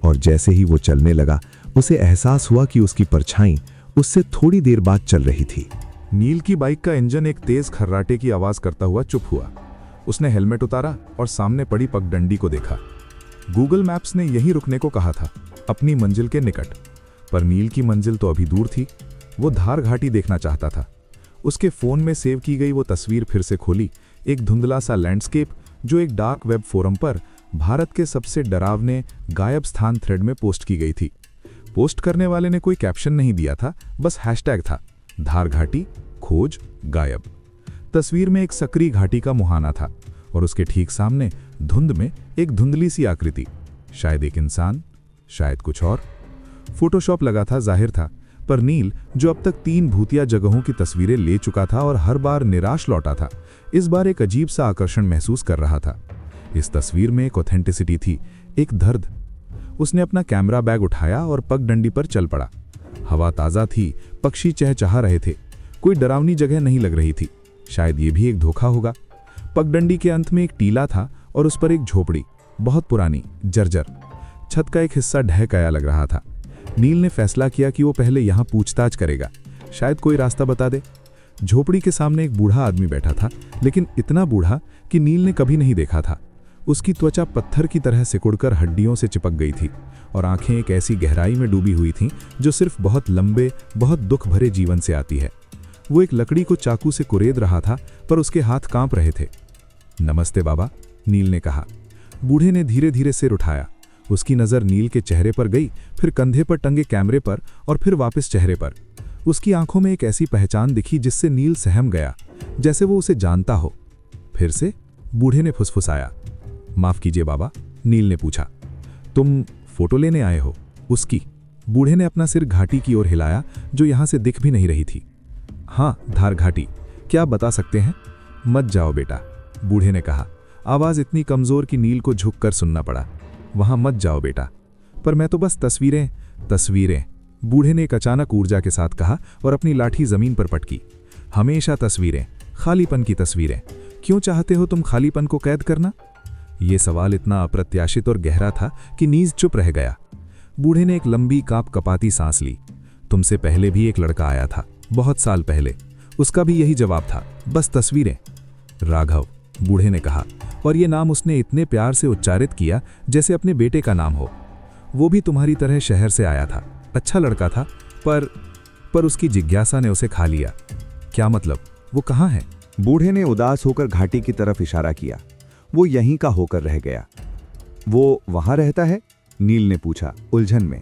और जैसे ही वो चलने लगा, उसे एहसास हुआ कि उसकी परछाई उससे थोड़ी देर बाद चल रही थी। नील की बाइक का इंजन एक तेज खर्राटे की आवाज करता हुआ चुप हुआ। उसने हेलमेट उतारा और सामने पड़ी पगडंडी को देखा। गूगल मैप्स ने यहीं रुकने को कहा था, अपनी मंजिल के निकट। पर नील की मंजिल तो अभी दूर थी। वो धार घाटी देखना चाहता था। उसके फोन में सेव की गई वो तस्वीर फिर से खोली। एक धुंधला सा लैंडस्केप जो एक डार्क वेब फोरम पर भारत के सबसे डरावने गायब स्थान थ्रेड में पोस्ट की गई थी। पोस्ट करने वाले ने कोई कैप्शन नहीं दिया था, बस हैशटैग था, धार घाटी खोज गायब। तस्वीर में एक सकरी घाटी का मुहाना था और उसके ठीक सामने धुंध में एक धुंधली सी आकृति, शायद एक इंसान, शायद कुछ और। फोटोशॉप लगा था, जाहिर था, पर नील, जो अब तक 3 भूतिया जगहों की तस्वीरें ले चुका था और हर बार निराश लौटा था, इस बार एक अजीब सा आकर्षण महसूस कर रहा था। इस तस्वीर में एक ऑथेंटिसिटी थी, एक दर्द। उसने अपना कैमरा बैग उठाया और पगडंडी पर चल पड़ा। हवा ताज़ा थी, पक्षी चहचहा रहे थे, कोई डरावनी जगह नहीं लग रही थी। शायद ये भी एक धोखा होगा। पगडंडी के अंत में एक टीला था और उस पर एक झोपड़ी, बहुत पुरानी, जर्जर। छत का एक हिस्सा ढह गया लग रहा था। नील ने फैसला किया कि वो पहले यहाँ पूछताछ करेगा, शायद कोई रास्ता बता दे। झोपड़ी के सामने एक बूढ़ा आदमी बैठा था, लेकिन इतना बूढ़ा कि नील ने कभी नहीं देखा था। उसकी त्वचा पत्थर की तरह सिकुड़कर हड्डियों से चिपक गई थी और आंखें एक ऐसी गहराई में डूबी हुई थीं जो सिर्फ बहुत लंबे, बहुत दुख भरे जीवन से आती है। वो एक लकड़ी को चाकू से कुरेद रहा था, पर उसके हाथ कांप रहे थे। नमस्ते बाबा, नील ने कहा। बूढ़े ने धीरे धीरे सिर उठाया। उसकी नज़र नील के चेहरे पर गई, फिर कंधे पर टंगे कैमरे पर और फिर वापस चेहरे पर। उसकी आंखों में एक ऐसी पहचान दिखी जिससे नील सहम गया, जैसे वो उसे जानता हो। फिर से बूढ़े ने फुसफुसाया। माफ कीजिए बाबा, नील ने पूछा। तुम फोटो लेने आए हो? उसकी। बूढ़े ने अपना सिर घाटी की ओर हिलाया, जो यहां से दिख भी नहीं रही थी। हाँ, धार घाटी। क्या आप बता सकते हैं? मत जाओ बेटा, बूढ़े ने कहा। आवाज इतनी कमजोर कि नील को झुककर सुनना पड़ा। वहां मत जाओ बेटा। पर मैं तो बस तस्वीरें, बूढ़े ने एक अचानक ऊर्जा के साथ कहा और अपनी लाठी जमीन पर पटकी। हमेशा तस्वीरें, खालीपन की तस्वीरें। क्यों चाहते हो तुम खालीपन को कैद करना? ये सवाल इतना अप्रत्याशित और गहरा था कि नील चुप रह गया। बूढ़े ने एक लंबी कपाती सांस ली। तुमसे पहले भी एक लड़का आया था, बहुत साल पहले। उसका भी यही जवाब था, बस तस्वीरें। राघव, बूढ़े ने कहा, और ये नाम उसने इतने प्यार से उच्चारित किया जैसे अपने बेटे का नाम हो। वो भी तुम्हारी तरह शहर से आया था, अच्छा लड़का था, पर उसकी जिज्ञासा ने उसे खा लिया। क्या मतलब? वो कहाँ है? बूढ़े ने उदास होकर घाटी की तरफ इशारा किया। वो यहीं का होकर रह गया। वो वहां रहता है? नील ने पूछा, उलझन में।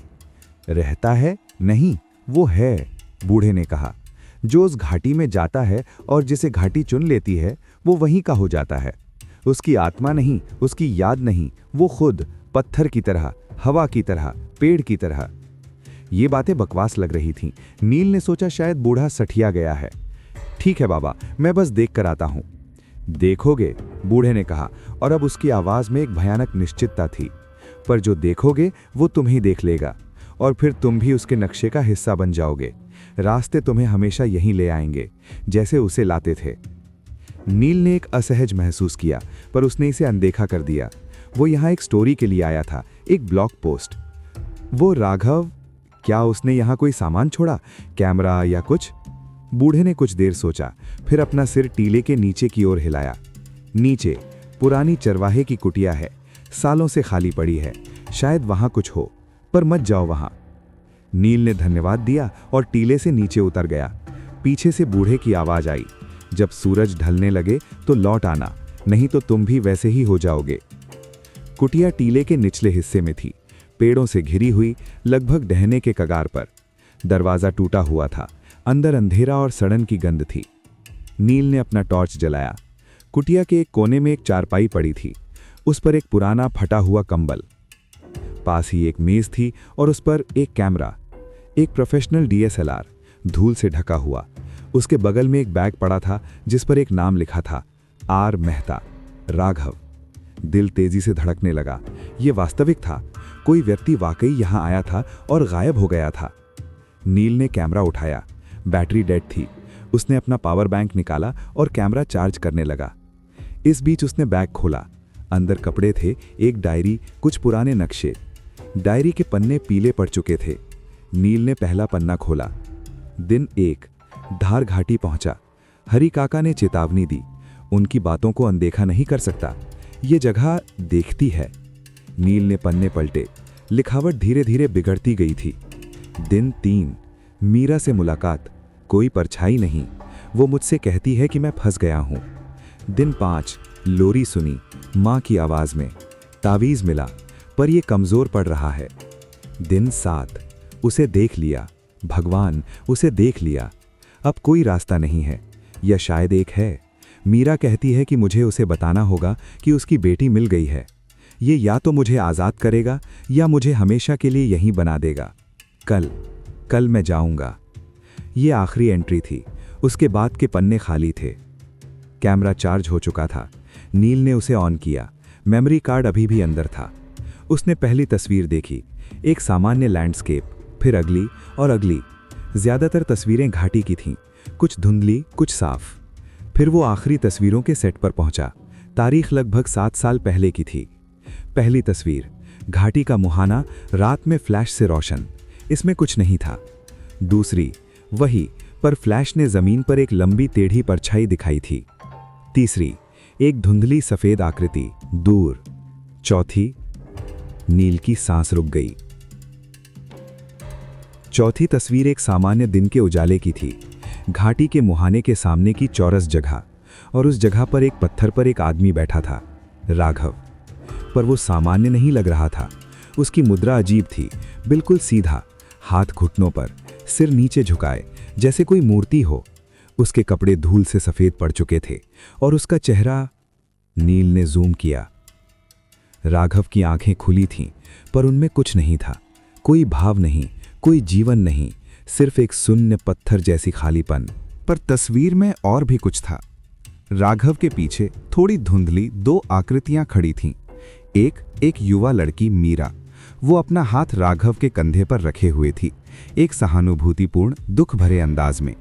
रहता है? नहीं, वो है, बूढ़े ने कहा। जो उस घाटी में जाता है और जिसे घाटी चुन लेती है, वो वहीं का हो जाता है। उसकी आत्मा नहीं, उसकी याद नहीं, वो खुद, पत्थर की तरह, हवा की तरह, पेड़ की तरह। ये बातें बकवास लग रही थीं। नील ने सोचा शायद बूढ़ा सठिया गया है। ठीक है बाबा, मैं बस देख कर आता हूं। देखोगे? बूढ़े ने कहा, और अब उसकी आवाज में एक भयानक निश्चितता थी। पर जो देखोगे वो तुम ही देख लेगा, और फिर तुम भी उसके नक्शे का हिस्सा बन जाओगे। रास्ते तुम्हें हमेशा यहीं ले आएंगे, जैसे उसे लाते थे। नील ने एक असहज महसूस किया, पर उसने इसे अनदेखा कर दिया। वो यहाँ एक स्टोरी के लिए आया था, एक ब्लॉग पोस्ट। वो राघव, क्या उसने यहाँ कोई सामान छोड़ा, कैमरा या कुछ? बूढ़े ने कुछ देर सोचा, फिर अपना सिर टीले के नीचे की ओर हिलाया। नीचे पुरानी चरवाहे की कुटिया है, सालों से खाली पड़ी है। शायद वहां कुछ हो, पर मत जाओ वहां। नील ने धन्यवाद दिया और टीले से नीचे उतर गया। पीछे से बूढ़े की आवाज आई, जब सूरज ढलने लगे तो लौट आना, नहीं तो तुम भी वैसे ही हो जाओगे। कुटिया टीले के निचले हिस्से में थी, पेड़ों से घिरी हुई, लगभग ढहने के कगार पर। दरवाजा टूटा हुआ था, अंदर अंधेरा और सड़न की गंध थी। नील ने अपना टॉर्च जलाया। कुटिया के एक कोने में एक चारपाई पड़ी थी, उस पर एक पुराना फटा हुआ कंबल। पास ही एक मेज थी और उस पर एक कैमरा, एक प्रोफेशनल DSLR, धूल से ढका हुआ। उसके बगल में एक बैग पड़ा था जिस पर एक नाम लिखा था, R मेहता, राघव। दिल तेजी से धड़कने लगा। ये वास्तविक था, कोई व्यक्ति वाकई यहां आया था और गायब हो गया था। नील ने कैमरा उठाया, बैटरी डेड थी। उसने अपना पावर बैंक निकाला और कैमरा चार्ज करने लगा। इस बीच उसने बैग खोला। अंदर कपड़े थे, एक डायरी, कुछ पुराने नक्शे। डायरी के पन्ने पीले पड़ चुके थे। नील ने पहला पन्ना खोला। दिन 1, धार घाटी पहुंचा। हरी काका ने चेतावनी दी, उनकी बातों को अनदेखा नहीं कर सकता, ये जगह देखती है। नील ने पन्ने पलटे। लिखावट धीरे धीरे बिगड़ती गई थी। दिन 3, मीरा से मुलाकात, कोई परछाई नहीं, वो मुझसे कहती है कि मैं फंस गया हूं। दिन 5, लोरी सुनी, मां की आवाज में। तावीज मिला, पर यह कमजोर पड़ रहा है। दिन 7, उसे देख लिया, भगवान उसे देख लिया। अब कोई रास्ता नहीं है, या शायद एक है। मीरा कहती है कि मुझे उसे बताना होगा कि उसकी बेटी मिल गई है। ये या तो मुझे आज़ाद करेगा या मुझे हमेशा के लिए यहीं बना देगा। कल मैं जाऊंगा। ये आखिरी एंट्री थी। उसके बाद के पन्ने खाली थे। कैमरा चार्ज हो चुका था। नील ने उसे ऑन किया। मेमोरी कार्ड अभी भी अंदर था। उसने पहली तस्वीर देखी, एक सामान्य लैंडस्केप, फिर अगली और अगली। ज़्यादातर तस्वीरें घाटी की थीं, कुछ धुंधली, कुछ साफ। फिर वो आखिरी तस्वीरों के सेट पर पहुंचा। तारीख लगभग 7 साल पहले की थी। पहली तस्वीर, घाटी का मुहाना रात में फ्लैश से रोशन, इसमें कुछ नहीं था। दूसरी, वही, पर फ्लैश ने जमीन पर एक लंबी टेढ़ी परछाई दिखाई थी। तीसरी, एक धुंधली सफेद आकृति, दूर। चौथी, नील की सांस रुक गई। चौथी तस्वीर एक सामान्य दिन के उजाले की थी। घाटी के मुहाने के सामने की चौरस जगह, और उस जगह पर एक पत्थर पर एक आदमी बैठा था, राघव। पर वो सामान्य नहीं लग रहा था। उसकी मुद्रा अजीब थी, बिल्कुल सीधा, हाथ घुटनों पर, सिर नीचे झुकाए, जैसे कोई मूर्ति हो। उसके कपड़े धूल से सफेद पड़ चुके थे और उसका चेहरा। नील ने जूम किया। राघव की आंखें खुली थीं, पर उनमें कुछ नहीं था। कोई भाव नहीं, कोई जीवन नहीं, सिर्फ एक शून्य पत्थर जैसी खालीपन। पर तस्वीर में और भी कुछ था। राघव के पीछे थोड़ी धुंधली 2 आकृतियां खड़ी थीं। एक युवा लड़की मीरा, वो अपना हाथ राघव के कंधे पर रखे हुए थी, एक सहानुभूतिपूर्ण दुख भरे अंदाज में।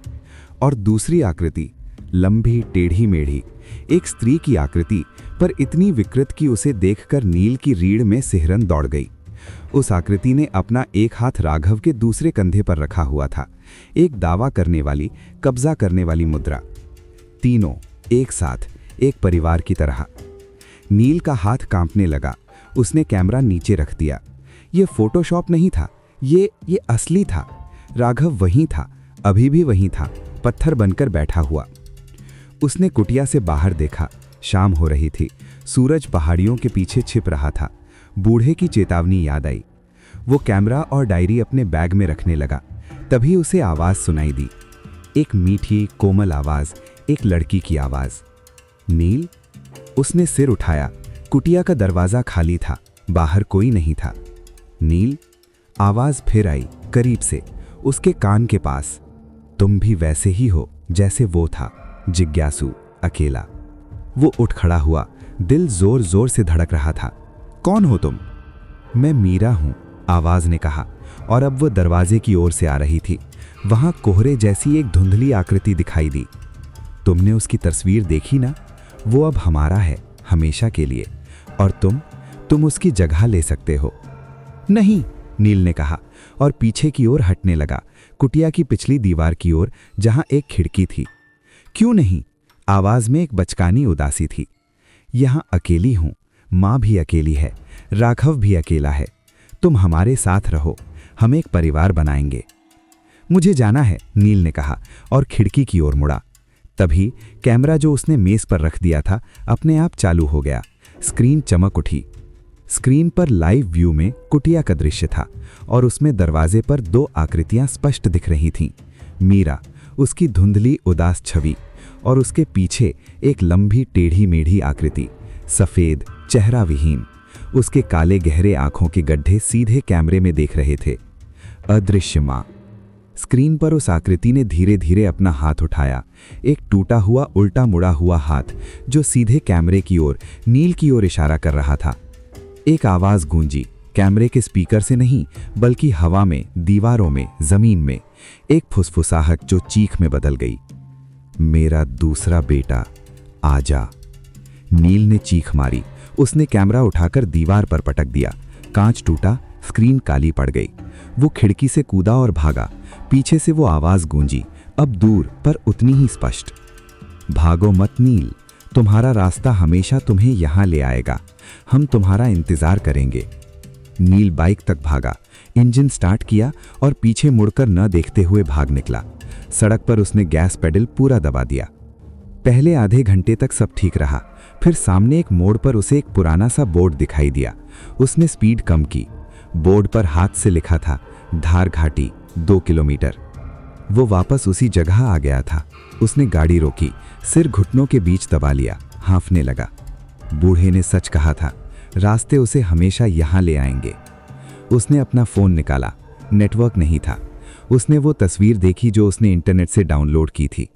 और दूसरी आकृति, लंबी टेढ़ी मेढ़ी, एक स्त्री की आकृति, पर इतनी विकृत कि उसे देखकर नील की रीढ़ में सिहरन दौड़ गई। उस आकृति ने अपना एक हाथ राघव के दूसरे कंधे पर रखा हुआ था, एक दावा करने वाली, कब्जा करने वाली मुद्रा। तीनों एक साथ, एक परिवार की तरह। नील का हाथ कांपने लगा। उसने कैमरा नीचे रख दिया। ये फोटोशॉप नहीं था, ये असली था। राघव वहीं था, अभी भी वहीं था, पत्थर बनकर बैठा हुआ। उसने कुटिया से बाहर देखा। शाम हो रही थी, सूरज पहाड़ियों के पीछे छिप रहा था। बूढ़े की चेतावनी याद आई। वो कैमरा और डायरी अपने बैग में रखने लगा। तभी उसे आवाज सुनाई दी, एक मीठी कोमल आवाज, एक लड़की की आवाज। नील। उसने सिर उठाया। कुटिया का दरवाजा खाली था, बाहर कोई नहीं था। नील। आवाज फिर आई, करीब से, उसके कान के पास। तुम भी वैसे ही हो जैसे वो था, जिज्ञासु, अकेला। वो उठ खड़ा हुआ, दिल जोर जोर से धड़क रहा था। कौन हो तुम? मैं मीरा हूं, आवाज ने कहा, और अब वो दरवाजे की ओर से आ रही थी। वहां कोहरे जैसी एक धुंधली आकृति दिखाई दी। तुमने उसकी तस्वीर देखी ना? वो अब हमारा है, हमेशा के लिए। और तुम उसकी जगह ले सकते हो। नहीं, नील ने कहा, और पीछे की ओर हटने लगा, कुटिया की पिछली दीवार की ओर, जहां एक खिड़की थी। क्यों नहीं? आवाज में एक बचकानी उदासी थी। यहां अकेली हूं, मां भी अकेली है, राघव भी अकेला है। तुम हमारे साथ रहो, हम एक परिवार बनाएंगे। मुझे जाना है, नील ने कहा, और खिड़की की ओर मुड़ा। तभी कैमरा जो उसने मेज पर रख दिया था, अपने आप चालू हो गया। स्क्रीन चमक उठी। स्क्रीन पर लाइव व्यू में कुटिया का दृश्य था, और उसमें दरवाजे पर 2 आकृतियां स्पष्ट दिख रही थीं। मीरा, उसकी धुंधली उदास छवि, और उसके पीछे एक लंबी टेढ़ी मेढ़ी आकृति, सफेद, चेहरा विहीन। उसके काले गहरे आंखों के गड्ढे सीधे कैमरे में देख रहे थे। अदृश्य मां। स्क्रीन पर उस आकृति ने धीरे धीरे अपना हाथ उठाया, एक टूटा हुआ, उल्टा मुड़ा हुआ हाथ, जो सीधे कैमरे की ओर, नील की ओर इशारा कर रहा था। एक आवाज गूंजी, कैमरे के स्पीकर से नहीं, बल्कि हवा में, दीवारों में, जमीन में। एक फुसफुसाहट जो चीख में बदल गई। मेरा दूसरा बेटा, आजा। नील ने चीख मारी। उसने कैमरा उठाकर दीवार पर पटक दिया। कांच टूटा, स्क्रीन काली पड़ गई। वो खिड़की से कूदा और भागा। पीछे से वो आवाज गूंजी, अब दूर पर उतनी ही स्पष्ट। भागो मत नील, तुम्हारा रास्ता हमेशा तुम्हें यहां ले आएगा। हम तुम्हारा इंतजार करेंगे। नील बाइक तक भागा, इंजन स्टार्ट किया और पीछे मुड़कर न देखते हुए भाग निकला। सड़क पर उसने गैस पेडल पूरा दबा दिया। पहले आधे घंटे तक सब ठीक रहा। फिर सामने एक मोड़ पर उसे एक पुराना सा बोर्ड दिखाई दिया। उसने स्पीड कम की। बोर्ड पर हाथ से लिखा था, धार घाटी 2 किलोमीटर। वो वापस उसी जगह आ गया था। उसने गाड़ी रोकी, सिर घुटनों के बीच दबा लिया, हाँफने लगा। बूढ़े ने सच कहा था, रास्ते उसे हमेशा यहाँ ले आएंगे। उसने अपना फ़ोन निकाला, नेटवर्क नहीं था। उसने वो तस्वीर देखी जो उसने इंटरनेट से डाउनलोड की थी।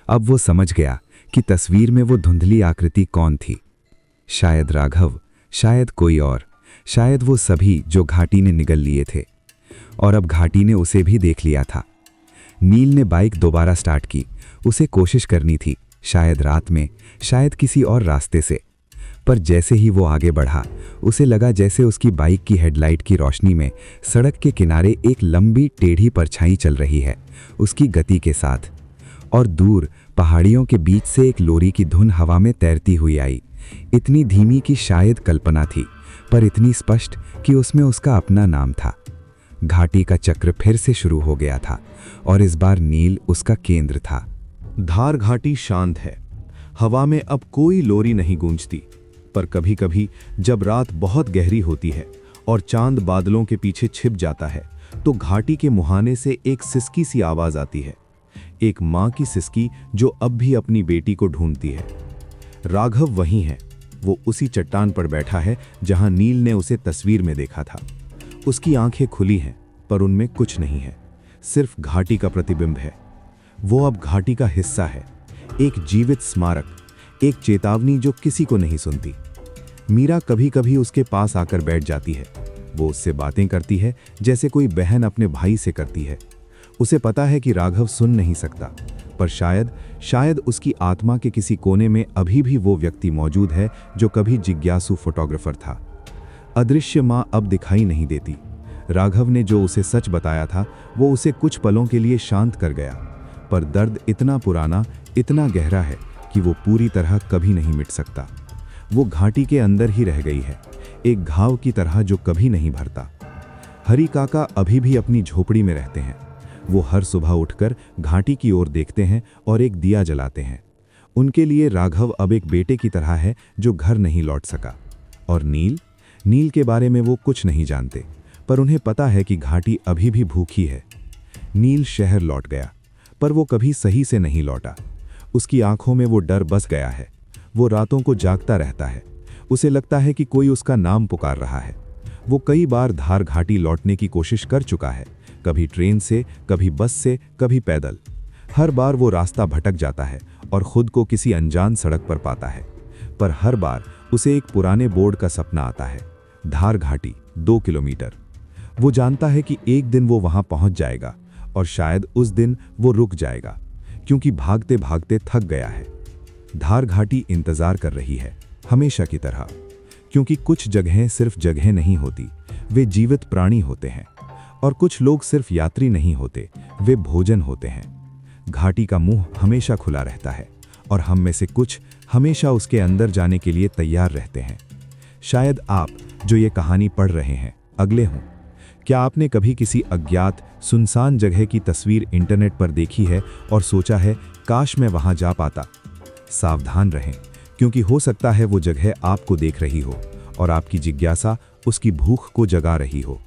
अब वो समझ गया कि तस्वीर में वो धुंधली आकृति कौन थी। शायद राघव, शायद कोई और, शायद वो सभी जो घाटी ने निगल लिए थे। और अब घाटी ने उसे भी देख लिया था। नील ने बाइक दोबारा स्टार्ट की। उसे कोशिश करनी थी, शायद रात में, शायद किसी और रास्ते से। पर जैसे ही वो आगे बढ़ा, उसे लगा जैसे उसकी बाइक की हेडलाइट की रोशनी में सड़क के किनारे एक लंबी टेढ़ी परछाई चल रही है, उसकी गति के साथ। और दूर पहाड़ियों के बीच से एक लोरी की धुन हवा में तैरती हुई आई, इतनी धीमी कि शायद कल्पना थी, पर इतनी स्पष्ट कि उसमें उसका अपना नाम था। घाटी का चक्र फिर से शुरू हो गया था और इस बार नील उसका केंद्र था। धार घाटी शांत है। हवा में अब कोई लोरी नहीं गूंजती। पर कभी-कभी जब रात बहुत गहरी होती है और चांद बादलों के पीछे छिप जाता है, तो घाटी के मुहाने से एक सिसकी सी आवाज आती है। एक माँ की सिसकी जो अब भी अपनी बेटी को ढूंढती है। राघव वहीं है। वो उसी चट्टान पर बैठा है जहां नील ने उसे तस्वीर में देखा था। उसकी आंखें खुली हैं, पर उनमें कुछ नहीं है, सिर्फ घाटी का प्रतिबिंब है। वो अब घाटी का हिस्सा है, एक जीवित स्मारक, एक चेतावनी जो किसी को नहीं सुनती। मीरा कभी कभी उसके पास आकर बैठ जाती है। वो उससे बातें करती है जैसे कोई बहन अपने भाई से करती है। उसे पता है कि राघव सुन नहीं सकता, पर शायद उसकी आत्मा के किसी कोने में अभी भी वो व्यक्ति मौजूद है जो कभी जिज्ञासु फोटोग्राफर था। अदृश्य माँ अब दिखाई नहीं देती। राघव ने जो उसे सच बताया था वो उसे कुछ पलों के लिए शांत कर गया, पर दर्द इतना पुराना, इतना गहरा है कि वो पूरी तरह कभी नहीं मिट सकता। वो घाटी के अंदर ही रह गई है, एक घाव की तरह जो कभी नहीं भरता। हरी काका अभी भी अपनी झोपड़ी में रहते हैं। वो हर सुबह उठकर घाटी की ओर देखते हैं और एक दिया जलाते हैं। उनके लिए राघव अब एक बेटे की तरह है जो घर नहीं लौट सका। और नील के बारे में वो कुछ नहीं जानते, पर उन्हें पता है कि घाटी अभी भी भूखी है। नील शहर लौट गया, पर वो कभी सही से नहीं लौटा। उसकी आंखों में वो डर बस गया है। वो रातों को जागता रहता है। उसे लगता है कि कोई उसका नाम पुकार रहा है। वो कई बार धार घाटी लौटने की कोशिश कर चुका है, कभी ट्रेन से, कभी बस से, कभी पैदल। हर बार वो रास्ता भटक जाता है और खुद को किसी अनजान सड़क पर पाता है। पर हर बार उसे एक पुराने बोर्ड का सपना आता है, धार घाटी 2 किलोमीटर। वो जानता है कि एक दिन वो वहां पहुंच जाएगा, और शायद उस दिन वो रुक जाएगा, क्योंकि भागते भागते थक गया है। धार घाटी इंतजार कर रही है, हमेशा की तरह, क्योंकि कुछ जगहें सिर्फ जगहें नहीं होती, वे जीवित प्राणी होते हैं। और कुछ लोग सिर्फ यात्री नहीं होते, वे भोजन होते हैं। घाटी का मुंह हमेशा खुला रहता है, और हम में से कुछ हमेशा उसके अंदर जाने के लिए तैयार रहते हैं। शायद आप जो ये कहानी पढ़ रहे हैं अगले हों। क्या आपने कभी किसी अज्ञात सुनसान जगह की तस्वीर इंटरनेट पर देखी है और सोचा है, काश मैं वहां जा पाता? सावधान रहें, क्योंकि हो सकता है वो जगह आपको देख रही हो और आपकी जिज्ञासा उसकी भूख को जगा रही हो।